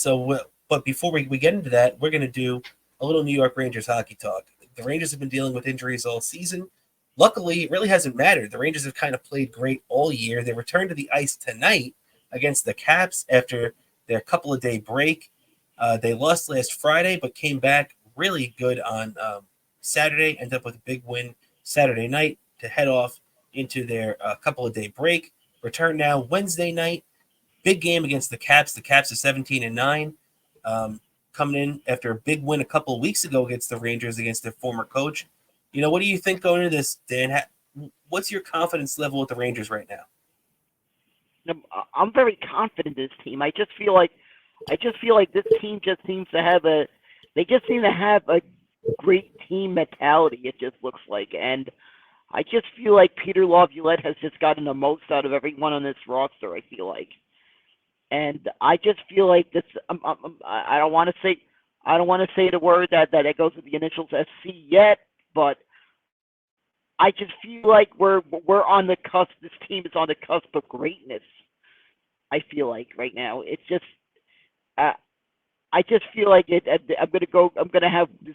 But before we get into that, we're going to do a little New York Rangers hockey talk. The Rangers have been dealing with injuries all season. Luckily, it really hasn't mattered. The Rangers have kind of played great all year. They returned to the ice tonight against the Caps after their couple-of-day break. They lost last Friday, but came back really good on Saturday, ended up with a big win Saturday night to head off into their couple-of-day break. Return now Wednesday night. Big game against the Caps. The Caps are 17-9, coming in after a big win a couple of weeks ago against the Rangers against their former coach. What do you think going into this, Dan? What's your confidence level with the Rangers right now? I'm very confident in this team. I just feel like this team just seems to have a great team mentality. It just looks like, and I just feel like Peter Laviolette has just gotten the most out of everyone on this roster. I feel like, and I just feel like this. I don't want to say the word that it goes with the initials SC yet, but I just feel like we're on the cusp. This team is on the cusp of greatness. I feel like right now it's just. I just feel like it's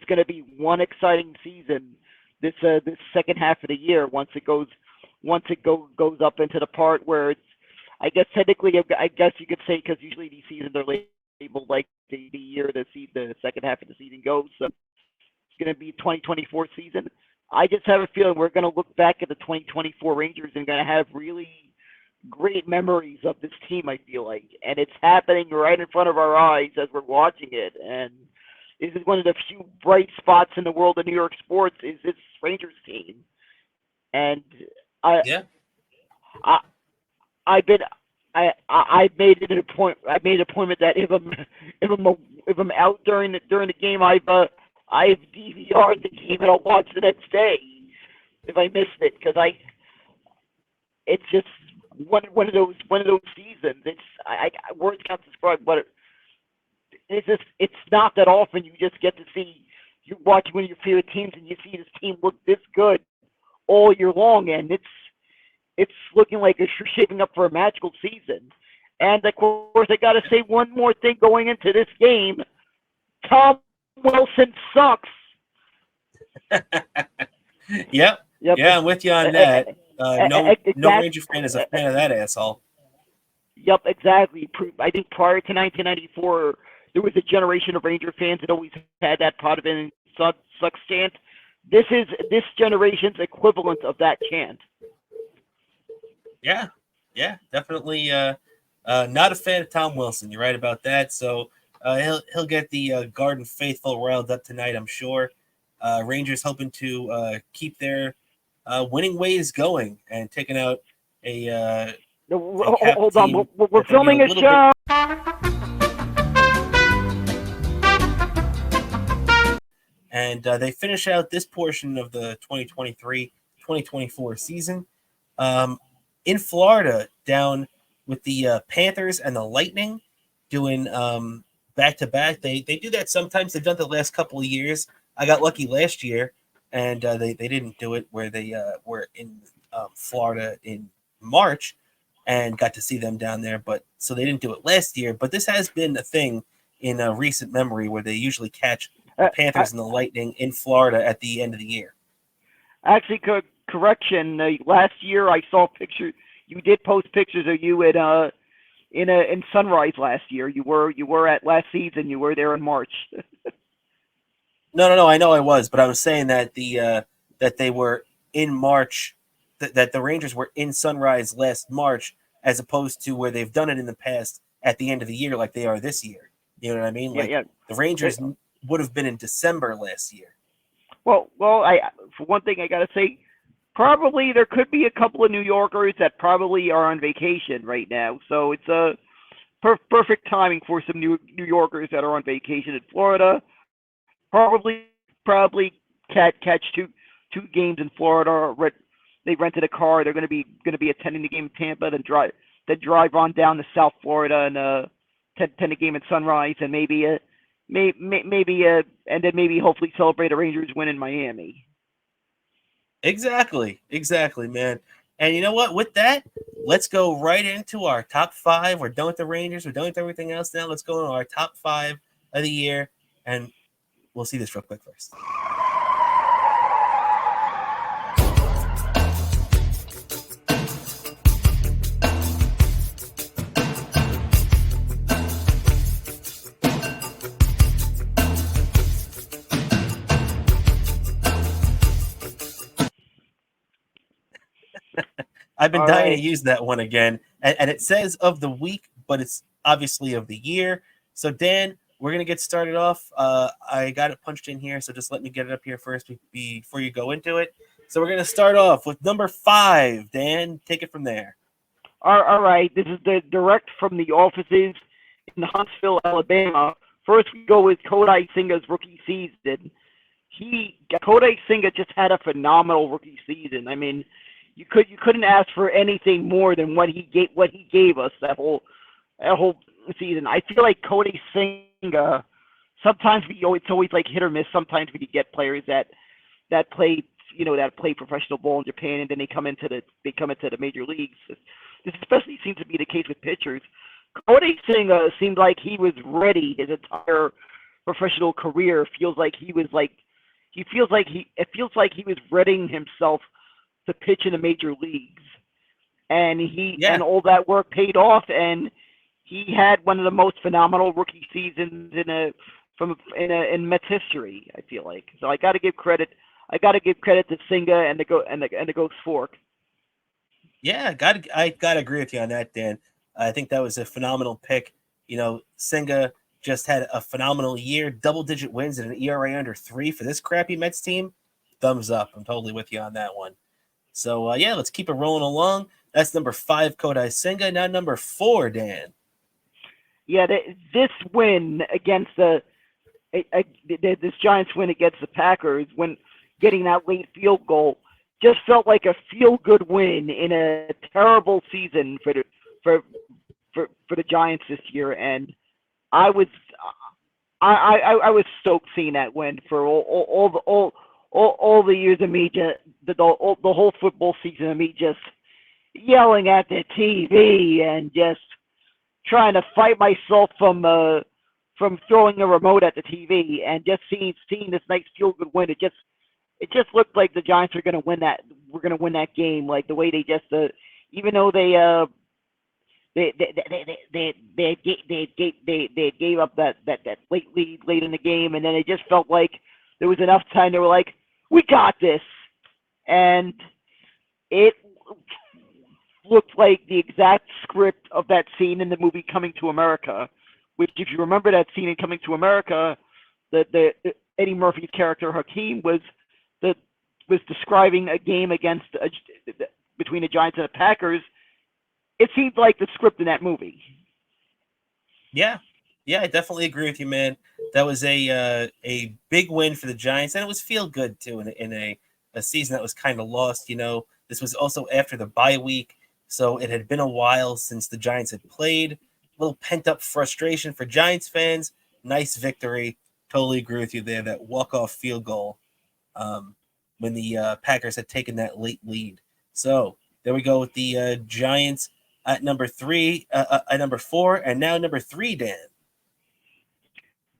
gonna be one exciting season. This second half of the year once it goes up into the part where it's. I guess technically, I guess you could say because usually these seasons are labeled like the year the second half of the season goes. So it's gonna be 2024 season. I just have a feeling we're going to look back at the 2024 Rangers and going to have really great memories of this team, I feel like. And it's happening right in front of our eyes as we're watching it. And this is one of the few bright spots in the world of New York sports is this Rangers team. And I made it I made an appointment that if I'm out during the game, I've DVR'd the game and I'll watch the next day if I missed it because it's just one of those seasons. It's words can't describe what it's not that often you just get to see you watch one of your favorite teams and you see this team look this good all year long, and it's looking like it's shaping up for a magical season. And of course, I got to say one more thing going into this game. Tom Wilson sucks. Yep. Yeah, I'm with you on that. No Ranger fan is a fan of that asshole. Yep, exactly. I think prior to 1994, there was a generation of Ranger fans that always had that part of it and sucks chant. This is this generation's equivalent of that chant. Yeah, definitely. Not a fan of Tom Wilson. You're right about that. So he'll get the Garden faithful riled up tonight, I'm sure. Rangers hoping to keep their winning ways going and taking out a hold on, we're filming a show. And they finish out this portion of the 2023-2024 season in Florida, down with the Panthers and the Lightning, doing back-to-back. They do that sometimes. They've done it the last couple of years. I got lucky last year, and they didn't do it where they were in Florida in March and got to see them down there. But so they didn't do it last year. But this has been a thing in recent memory where they usually catch the Panthers and the Lightning in Florida at the end of the year. Actually, correction. Last year, I saw pictures. You did post pictures of you at in Sunrise last year. You were at last season. You were there in March. No. I know I was, but I was saying that that they were in March. That the Rangers were in Sunrise last March, as opposed to where they've done it in the past at the end of the year, like they are this year. You know what I mean? Yeah. The Rangers would have been in December last year. Well, for one thing, I gotta say, probably there could be a couple of New Yorkers that probably are on vacation right now. So it's a perfect timing for some New Yorkers that are on vacation in Florida. Probably catch two games in Florida. They rented a car. They're going to be attending the game in Tampa, then drive drive on down to South Florida and attend a game at Sunrise, and maybe and then maybe hopefully celebrate a Rangers win in Miami. Exactly, man. And you know what? With that, let's go right into our top 5. We're done with the Rangers. We're done with everything else now. Let's go into our top 5 of the year, and we'll see this real quick first. I've been dying to use that one again. And it says of the week, but it's obviously of the year. So, Dan, we're going to get started off. I got it punched in here, so just let me get it up here first before you go into it. So we're going to start off with number 5. Dan, take it from there. All right. This is the direct from the offices in Huntsville, Alabama. First, we go with Kodai Senga's rookie season. Kodai Senga just had a phenomenal rookie season. I mean, you couldn't ask for anything more than what he gave us that whole season. I feel like Kodai Senga, sometimes it's always like hit or miss. Sometimes we get players that play professional ball in Japan and then they come into the major leagues. This especially seems to be the case with pitchers. Kodai Senga seemed like he was ready his entire professional career. It feels like he was readying himself to pitch in the major leagues, and and all that work paid off, and he had one of the most phenomenal rookie seasons in Mets history. I feel like so. I got to give credit to Senga and the Ghost Fork. Yeah, I gotta agree with you on that, Dan. I think that was a phenomenal pick. You know, Senga just had a phenomenal year, double-digit wins and an ERA under 3 for this crappy Mets team. Thumbs up. I'm totally with you on that one. So, let's keep it rolling along. That's number 5, Kodai Senga. Now number 4, Dan. Yeah, this win against this Giants win against the Packers, when getting that late field goal, just felt like a feel-good win in a terrible season for the Giants this year, and I was stoked seeing that win for all the years of me, the whole football season of me just yelling at the TV and just trying to fight myself from throwing a remote at the TV, and just seeing this nice feel-good win. It just looked like the Giants were going to win that. We're going to win that game, like the way they just even though they gave up that late lead late in the game, and then it just felt like there was enough time. They were like, we got this. And it looked like the exact script of that scene in the movie Coming to America, which, if you remember that scene in Coming to America, the Eddie Murphy's character Hakeem was describing a game between the Giants and the Packers. It seemed like the script in that movie. Yeah, I definitely agree with you, man. That was a big win for the Giants, and it was feel good too in a season that was kind of lost. You know, this was also after the bye week, so it had been a while since the Giants had played. A little pent up frustration for Giants fans. Nice victory. Totally agree with you there. That walk-off field goal when the Packers had taken that late lead. So there we go with the Giants at number 4, and now number 3, Dan.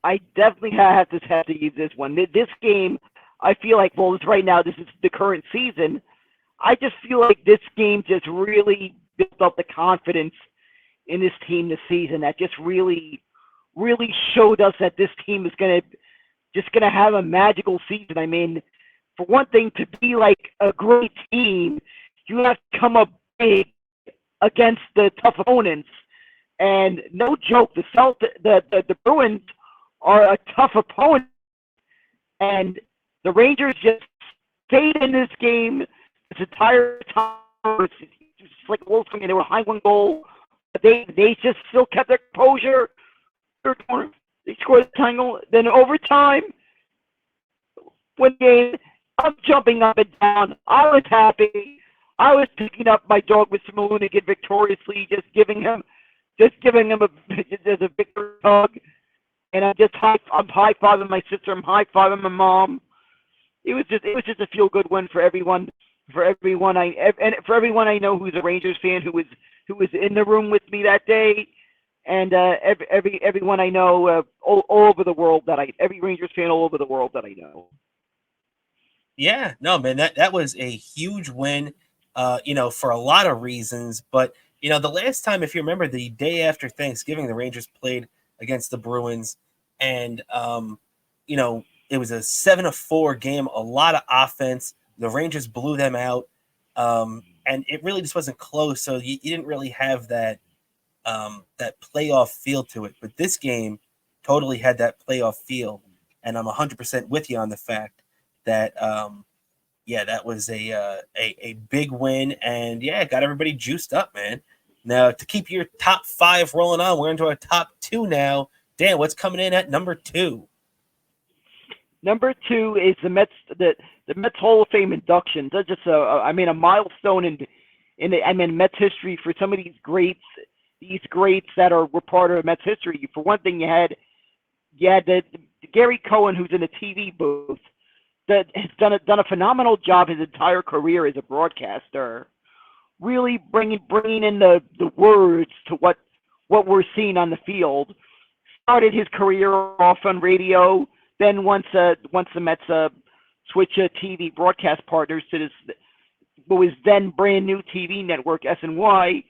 I definitely have to use this one. This game, I feel like, right now, this is the current season. I just feel like this game just really built up the confidence in this team this season. That just really, really showed us that this team is gonna have a magical season. I mean, for one thing, to be like a great team, you have to come up big against the tough opponents. And no joke, the Bruins are a tough opponent, and the Rangers just stayed in this game this entire time. It's just like a Wolves. I mean, they were behind 1 goal, but they just still kept their composure. They scored the tying goal. Then overtime, when game, I'm jumping up and down. I was happy. I was picking up my dog, Mr. Malunigan, victoriously, just giving him a victory hug, and I'm high fiving my sister, I'm high fiving my mom. It was just a feel good win for everyone, for everyone I know who's a Rangers fan who was in the room with me that day, and everyone I know all over the world every Rangers fan all over the world that I know. Yeah, no, man, that was a huge win, for a lot of reasons. But the last time, if you remember, the day after Thanksgiving, the Rangers played against the Bruins, and it was a 7-4 game, a lot of offense. The Rangers blew them out, and it really just wasn't close. So you didn't really have that playoff feel to it. But this game totally had that playoff feel, and I'm 100% with you on the fact that that was a big win, and it got everybody juiced up, man. Now, to keep your top 5 rolling on, we're into our top 2 now. Dan, what's coming in at number 2? Number 2 is the Mets Hall of Fame induction. That's just a milestone in Mets history for some of these greats that were part of Mets history. For one thing, you had the Gary Cohen, who's in the TV booth, that has done a phenomenal job his entire career as a broadcaster, really bringing in the words to what we're seeing on the field. Started his career off on radio, then once the Mets switched TV broadcast partners to this, what was then brand new TV network SNY,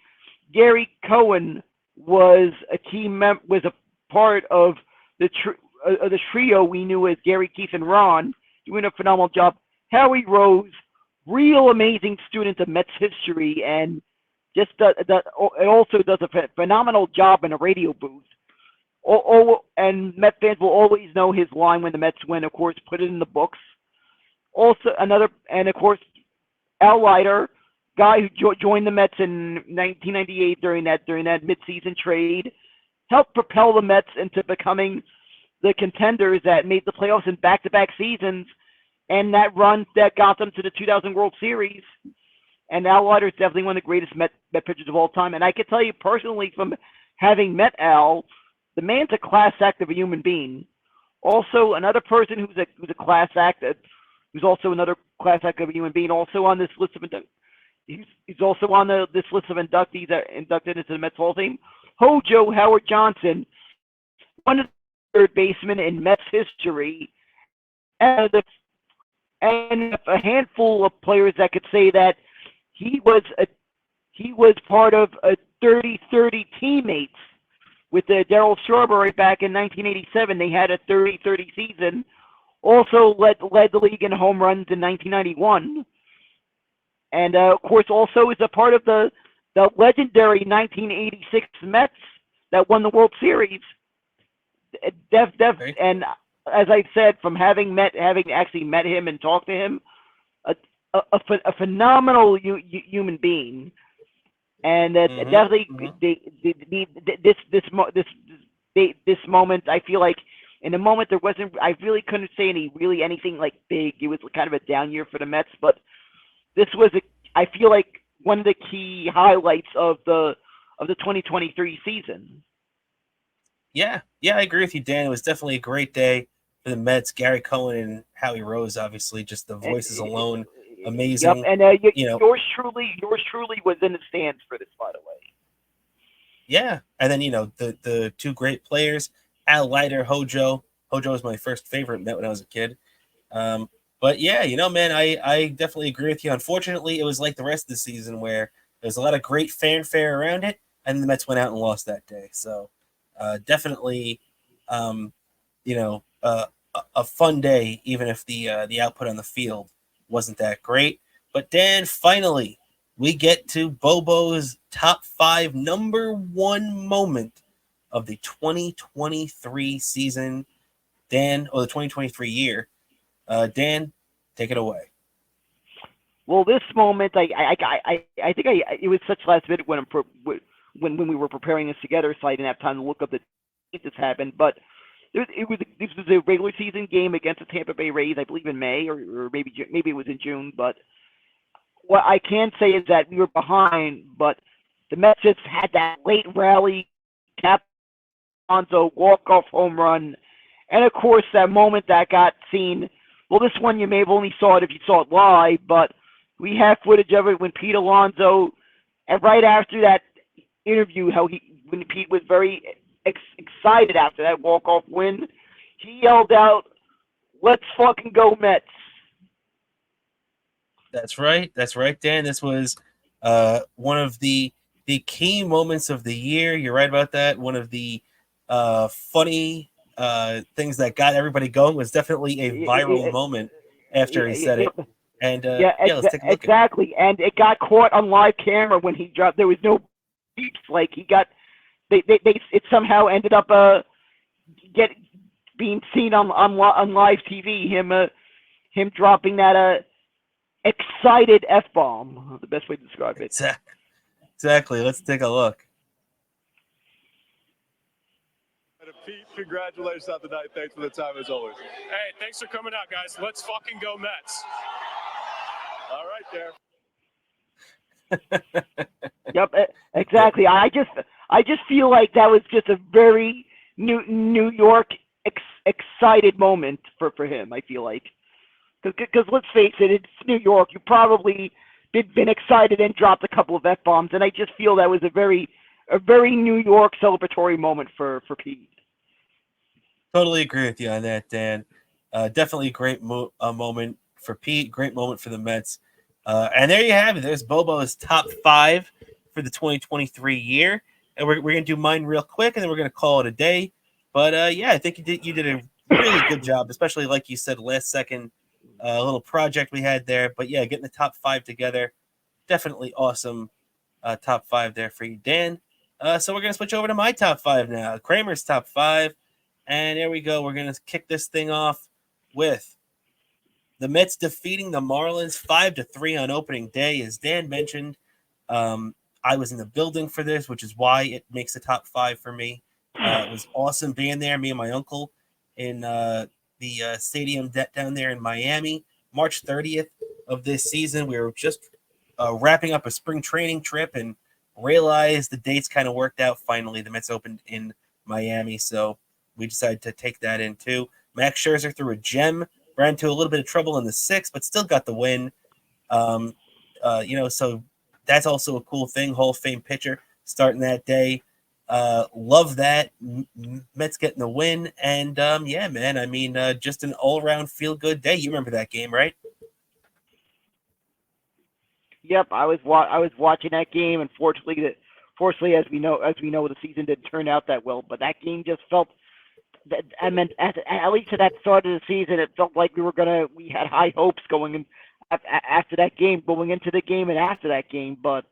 Gary Cohen was was a part of the trio we knew as Gary, Keith, and Ron, doing a phenomenal job. Howie Rose, real amazing student of Mets history, and just it also does a phenomenal job in a radio booth. And Met fans will always know his line when the Mets win, of course, put it in the books. Also, of course, Al Leiter, guy who joined the Mets in 1998 during that midseason trade, helped propel the Mets into becoming the contenders that made the playoffs in back-to-back seasons, and that run that got them to the 2000 World Series. And Al Leiter is definitely one of the greatest Met pitchers of all time. And I can tell you personally, from having met Al, the man's a class act of a human being. Also, another person who's a class act, who's also another class act of a human being, also on this list of he's also on this list of inductees that inducted into the Mets Hall of Fame. Hojo Howard Johnson, one of the third basemen in Mets history, and a handful of players that could say that he was part of a 30-30 teammates with Darryl Strawberry back in 1987. They had a 30-30 season. Also led the league in home runs in 1991. And, of course, also is a part of the legendary 1986 Mets that won the World Series. And as I said, from having actually met him and talked to him, a phenomenal human being. And definitely this moment, I feel like in the moment I really couldn't say anything like big. It was kind of a down year for the Mets, but this was I feel like one of the key highlights of the 2023 season. Yeah, I agree with you, Dan. It was definitely a great day for the Mets. Gary Cohen and Howie Rose, obviously, just the voices alone, amazing. Yep, and yours truly was in the stands for this, by the way. Yeah, and then the two great players, Al Leiter, Hojo. Hojo was my first favorite Met when I was a kid. But yeah, man, I definitely agree with you. Unfortunately, it was like the rest of the season where there's a lot of great fanfare around it, and the Mets went out and lost that day. So definitely, a fun day, even if the output on the field wasn't that great. But Dan, finally, we get to Bobo's top 5 number 1 moment of the 2023 season, Dan, or the 2023 year. Dan, take it away. Well, this moment, I think it was such last minute when we were preparing this together, so I didn't have time to look up the date this happened. But this was a regular season game against the Tampa Bay Rays, I believe in May, or maybe it was in June. But what I can say is that we were behind, but the Mets just had that late rally, Cap Alonso walk-off home run, and of course that moment that got seen. Well, this one you may have only saw it if you saw it live, but we have footage of it when Pete Alonso, and right after that interview, when Pete was very excited after that walk-off win, he yelled out, "Let's fucking go Mets." That's right. That's right, Dan. This was one of the key moments of the year. You're right about that. One of the funny things that got everybody going was definitely a viral moment after he said it. And Yeah, let's take a look exactly. And it got caught on live camera when he dropped. There was no beeps. Like he got, it somehow ended up being seen on live TV. Him dropping that excited F-bomb. The best way to describe it. Exactly. Let's take a look. Pete, congratulations on the night. Thanks for the time as always. Hey, thanks for coming out, guys. Let's fucking go Mets. All right, there. Yep, exactly. I just feel like that was just a very New York excited moment for him. I feel like, because let's face it, it's New York. You probably been excited and dropped a couple of F-bombs, and I just feel that was a very New York celebratory moment for Pete. Totally agree with you on that, Dan. Definitely a great moment for Pete. Great moment for the Mets. And there you have it. There's Bobo's top 5 for the 2023 year. And we're going to do mine real quick, and then we're going to call it a day. But, yeah, I think you did a really good job, especially, like you said, last second little project we had there. But, yeah, getting the top 5 together, definitely awesome top 5 there for you, Dan. So we're going to switch over to my top 5 now. Kramer's top 5. And there we go. We're going to kick this thing off with the Mets defeating the Marlins 5-3 on opening day. As Dan mentioned, I was in the building for this, which is why it makes the top 5 for me. It was awesome being there, me and my uncle, in the stadium down there in Miami. March 30th of this season, we were just wrapping up a spring training trip and realized the dates kind of worked out finally. The Mets opened in Miami, so we decided to take that in too. Max Scherzer threw a gem, ran into a little bit of trouble in the 6th, but still got the win. So that's also a cool thing. Hall of Fame pitcher starting that day. Love that. Mets getting the win. And yeah, man, I mean, just an all-around feel-good day. You remember that game, right? Yep, I was watching that game, and fortunately, as we know, the season didn't turn out that well. But that game just felt. I mean, at least at that start of the season, it felt like we had high hopes going in after that game, going into the game and after that game. But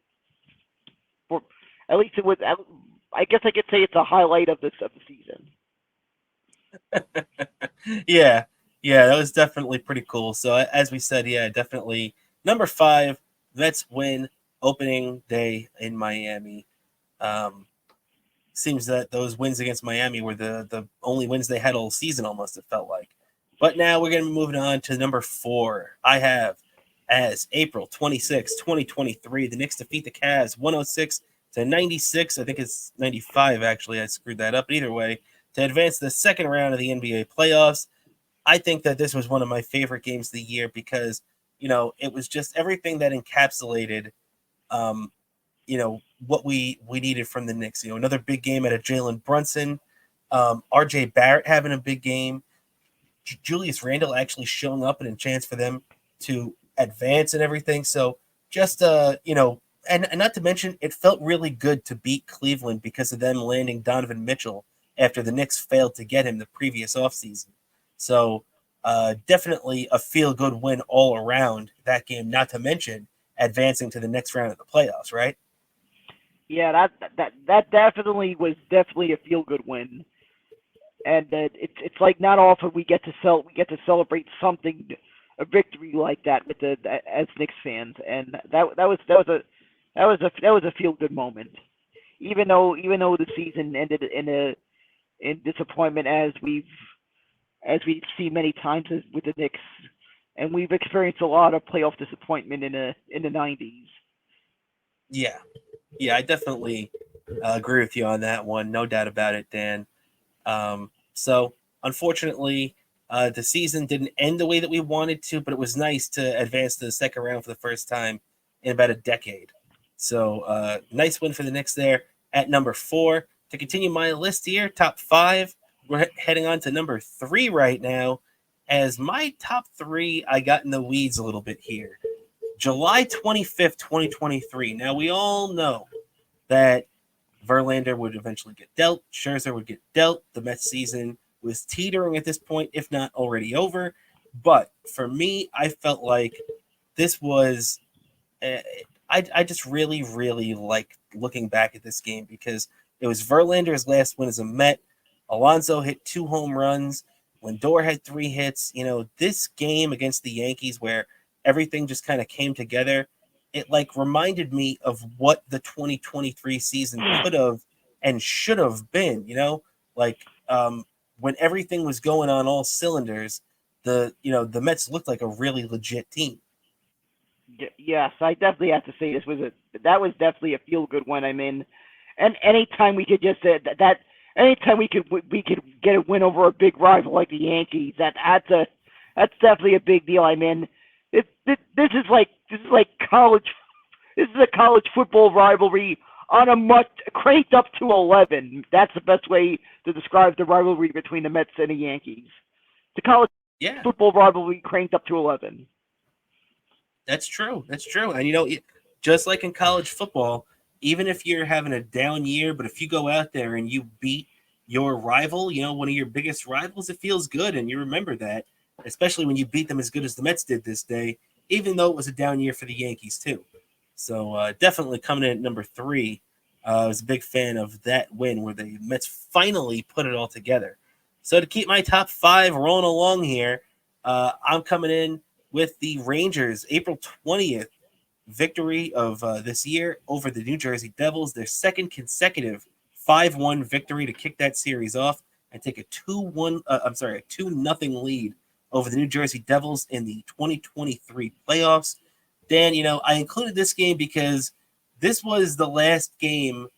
at least it was. I guess I could say it's a highlight of the season. Yeah, that was definitely pretty cool. So as we said, yeah, definitely number 5. Mets win opening day in Miami. Seems that those wins against Miami were the only wins they had all season, almost, it felt like. But now we're going to be moving on to number 4. I have as April 26, 2023, the Knicks defeat the Cavs 106-96. I think it's 95, actually. I screwed that up. But either way, to advance to the second round of the NBA playoffs. I think that this was one of my favorite games of the year because, it was just everything that encapsulated what we needed from the Knicks. Another big game out of Jalen Brunson, RJ Barrett having a big game, Julius Randle actually showing up and a chance for them to advance and everything. So just, and not to mention, it felt really good to beat Cleveland because of them landing Donovan Mitchell after the Knicks failed to get him the previous offseason. So definitely a feel-good win all around that game, not to mention advancing to the next round of the playoffs, right? Yeah, that definitely was a feel-good win, and it's like not often we get to celebrate something, a victory like that with as Knicks fans, and that was a feel-good moment, even though the season ended in disappointment as we've seen many times with the Knicks and we've experienced a lot of playoff disappointment in the 90s. Yeah, I definitely agree with you on that one. No doubt about it, Dan. So unfortunately, the season didn't end the way that we wanted to, but it was nice to advance to the second round for the first time in about a decade. So nice win for the Knicks there at number 4. To continue my list here, top 5, we're heading on to number 3 right now. As my top 3, I got in the weeds a little bit here. July 25th, 2023. Now, we all know that Verlander would eventually get dealt. Scherzer would get dealt. The Mets season was teetering at this point, if not already over. But for me, I felt like this was I just really, really like looking back at this game because it was Verlander's last win as a Met. Alonso hit 2 home runs. Lindor had 3 hits. This game against the Yankees where everything just kind of came together, it reminded me of what the 2023 season could have and should have been, when everything was going on all cylinders, the Mets looked like a really legit team. Yes, I definitely have to say that was definitely a feel good one. I mean, and anytime we could just anytime we could get a win over a big rival like the Yankees, that's definitely a big deal. I mean, this is like college. This is a college football rivalry on a much cranked up to 11. That's the best way to describe the rivalry between the Mets and the Yankees. The college football rivalry cranked up to 11. That's true. And just like in college football, even if you're having a down year, but if you go out there and you beat your rival, one of your biggest rivals, it feels good, and you remember that, especially when you beat them as good as the Mets did this day, even though it was a down year for the Yankees too. So definitely coming in at number 3. I was a big fan of that win where the Mets finally put it all together. So to keep my top 5 rolling along here, I'm coming in with the Rangers' April 20th victory of this year over the New Jersey Devils, their second consecutive 5-1 victory to kick that series off and take a 2-0 lead over the New Jersey Devils in the 2023 playoffs. Dan, I included this game because this was the last game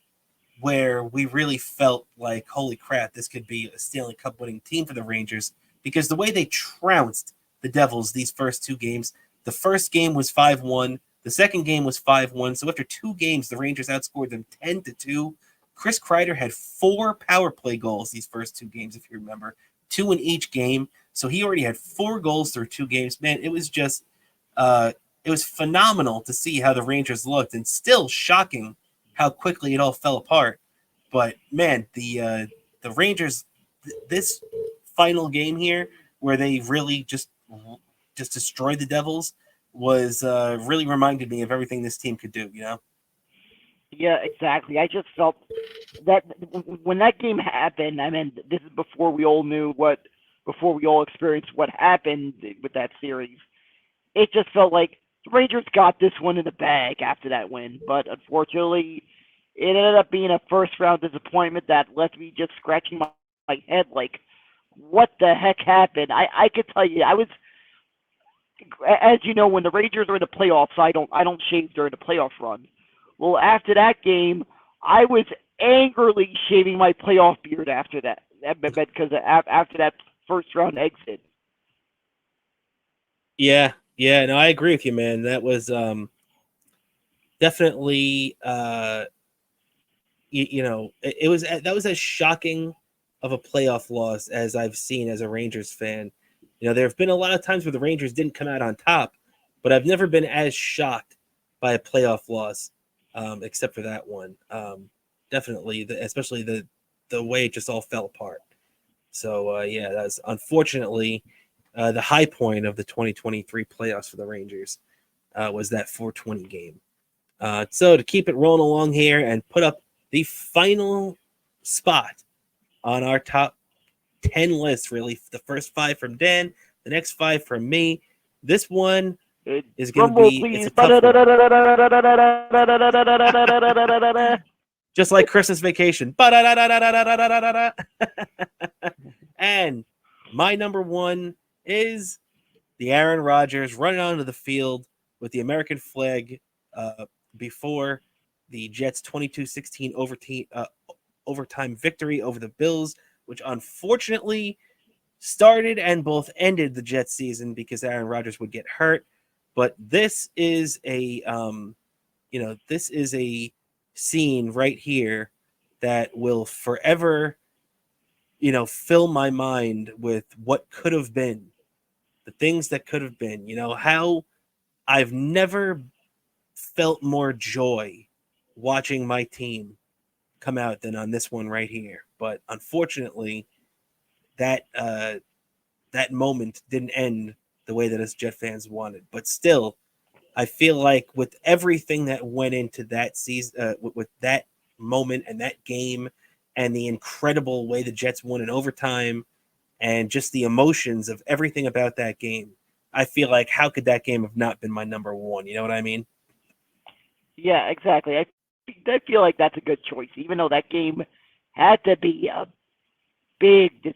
where we really felt like, holy crap, this could be a Stanley Cup winning team for the Rangers, because the way they trounced the Devils these first 2 games, the first game was 5-1, the second game was 5-1, so after 2 games, the Rangers outscored them 10-2. Chris Kreider had 4 power play goals these first 2 games, if you remember, 2 in each game, so he already had 4 goals through 2 games. Man, it was just it was phenomenal to see how the Rangers looked, and still shocking how quickly it all fell apart. But man, the Rangers, this final game here, where they really just destroyed the Devils, was really reminded me of everything this team could do. Yeah, exactly. I just felt that when that game happened, I mean, this is before we all experienced what happened with that series. It just felt like the Rangers got this one in the bag after that win, but unfortunately, it ended up being a first-round disappointment that left me just scratching my head like, what the heck happened? I could tell you, I was, as you know, when the Rangers are in the playoffs, I don't shave during the playoff run. Well, after that game, I was angrily shaving my playoff beard after that because after that first-round exit. Yeah, no, I agree with you, man. That was definitely, it was that was as shocking of a playoff loss as I've seen as a Rangers fan. There have been a lot of times where the Rangers didn't come out on top, but I've never been as shocked by a playoff loss, except for that one. Definitely, especially the way it just all fell apart. So, that's unfortunately the high point of the 2023 playoffs for the Rangers was that 420 game. So to keep it rolling along here and put up the final spot on our top 10 list, really, the first 5 from Dan, the next 5 from me. This one is going to be it's a tough one. Just like Christmas Vacation. And my number 1 is the Aaron Rodgers running onto the field with the American flag before the Jets' 22-16 overtime victory over the Bills, which unfortunately started and both ended the Jets season because Aaron Rodgers would get hurt. But this is a this is a scene right here that will forever fill my mind with what could have been, the things that could have been. How I've never felt more joy watching my team come out than on this one right here. But unfortunately, that that moment didn't end the way that us Jet fans wanted. But still, I feel like with everything that went into that season, with that moment and that game, and the incredible way the Jets won in overtime, and just the emotions of everything about that game, I feel like how could that game have not been my number one? You know what I mean? Yeah, exactly. I feel like that's a good choice, even though that game had to be a big.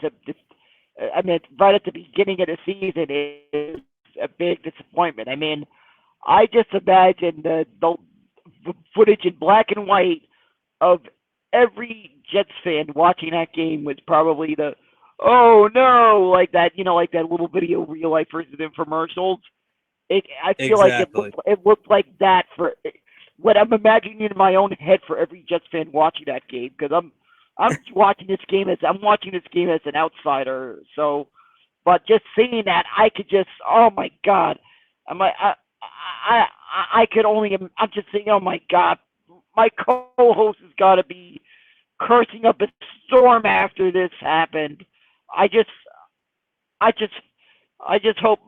I mean, right at the beginning of the season is a big disappointment. I mean, I just imagine the footage in black and white of every Jets fan watching that game was probably the oh no, like that, like that little video real life versus infomercials. I feel like Exactly. it looked like that for what I'm imagining in my own head for every Jets fan watching that game, because I'm watching this game as an outsider. So, but just seeing that, I could just oh my god, I'm like I could only I'm just saying oh my god, my co-host has got to be cursing up a storm after this happened. I just I just I just hope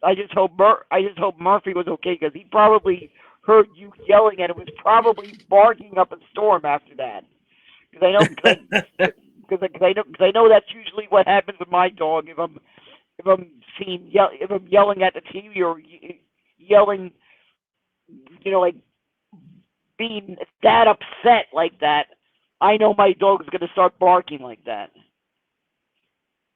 I just hope Murphy was okay, because he probably heard you yelling and it was probably barking up a storm after that. Because I know that's usually what happens with my dog if I'm yelling at the TV or yelling, like being that upset like that. I know my dog's gonna start barking like that.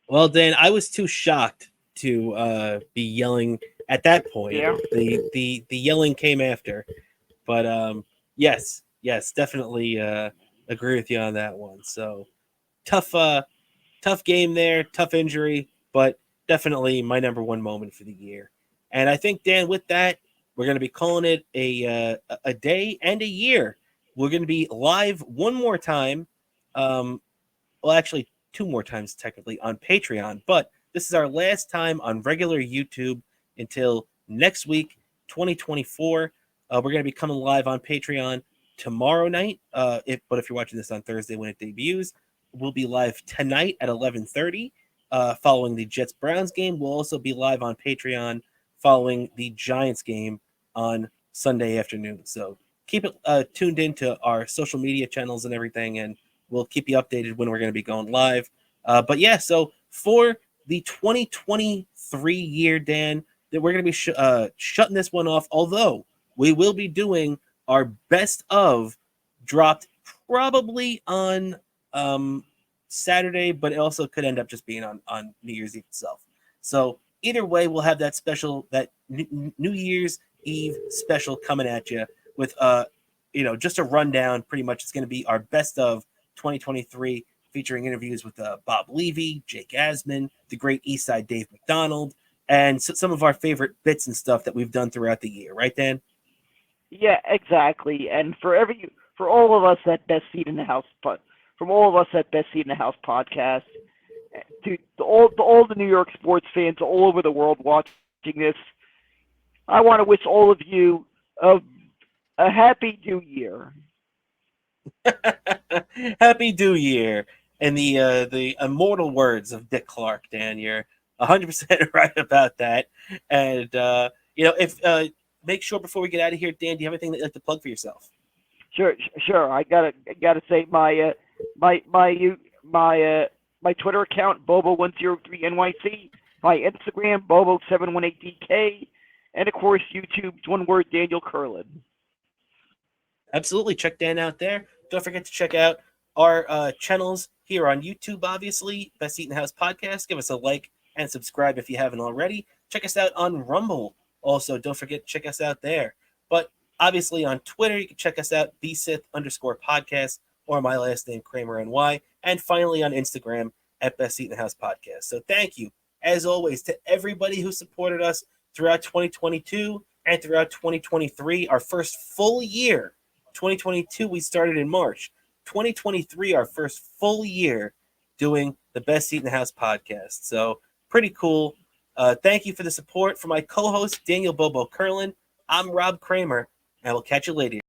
Well, Dan, I was too shocked to be yelling at that point. Yeah. The yelling came after, but yes, definitely agree with you on that one. So tough game there, tough injury, but definitely my number one moment for the year. And I think, Dan, with that, we're going to be calling it a day and a year. We're going to be live one more time. Well, actually, two more times technically on Patreon, but this is our last time on regular YouTube until next week, 2024. We're going to be coming live on Patreon tomorrow night. If you're watching this on Thursday when it debuts, we'll be live tonight at 11:30, following the Jets Browns game. We'll also be live on Patreon following the Giants game on Sunday afternoon. So keep it tuned into our social media channels and everything, and we'll keep you updated when we're going to be going live. But yeah, so for the 2023 year, Dan, that we're going to be shutting this one off, although we will be doing our best of dropped probably on Saturday, but it also could end up just being on New Year's Eve itself. So either way, we'll have that special, that New Year's Eve special coming at you with just a rundown. Pretty much, it's going to be our best of 2023, featuring interviews with Bob Levy, Jake Asman, the great Eastside Dave McDonald, and some of our favorite bits and stuff that we've done throughout the year. Right, Dan? Yeah, exactly. And for all of us at Best Seat in the House, from all of us at Best Seat in the House podcast, to all the New York sports fans all over the world watching this, I want to wish all of you a happy New Year. Happy New Year. And the immortal words of Dick Clark, Dan, you're 100% right about that. And if make sure before we get out of here, Dan, do you have anything that you'd like to plug for yourself? Sure. I gotta say my Twitter account Bobo103NYC, my Instagram Bobo718DK, and of course YouTube's one word Daniel Curlin. Absolutely, check Dan out there. Don't forget to check out our channels here on YouTube. Obviously, Best Seat in the House podcast. Give us a like and subscribe if you haven't already. Check us out on Rumble. Also, don't forget to check us out there. But obviously on Twitter, you can check us out, bsith_podcast, or my last name, Kramer NY. And finally on Instagram, at Best Seat in the House Podcast. So thank you, as always, to everybody who supported us throughout 2022 and throughout 2023, our first full year. 2022, we started in March. 2023, our first full year doing the Best Seat in the House Podcast. So pretty cool. Thank you for the support. For my co-host, Daniel Bobo Curlin, I'm Rob Kramer, and we'll catch you later.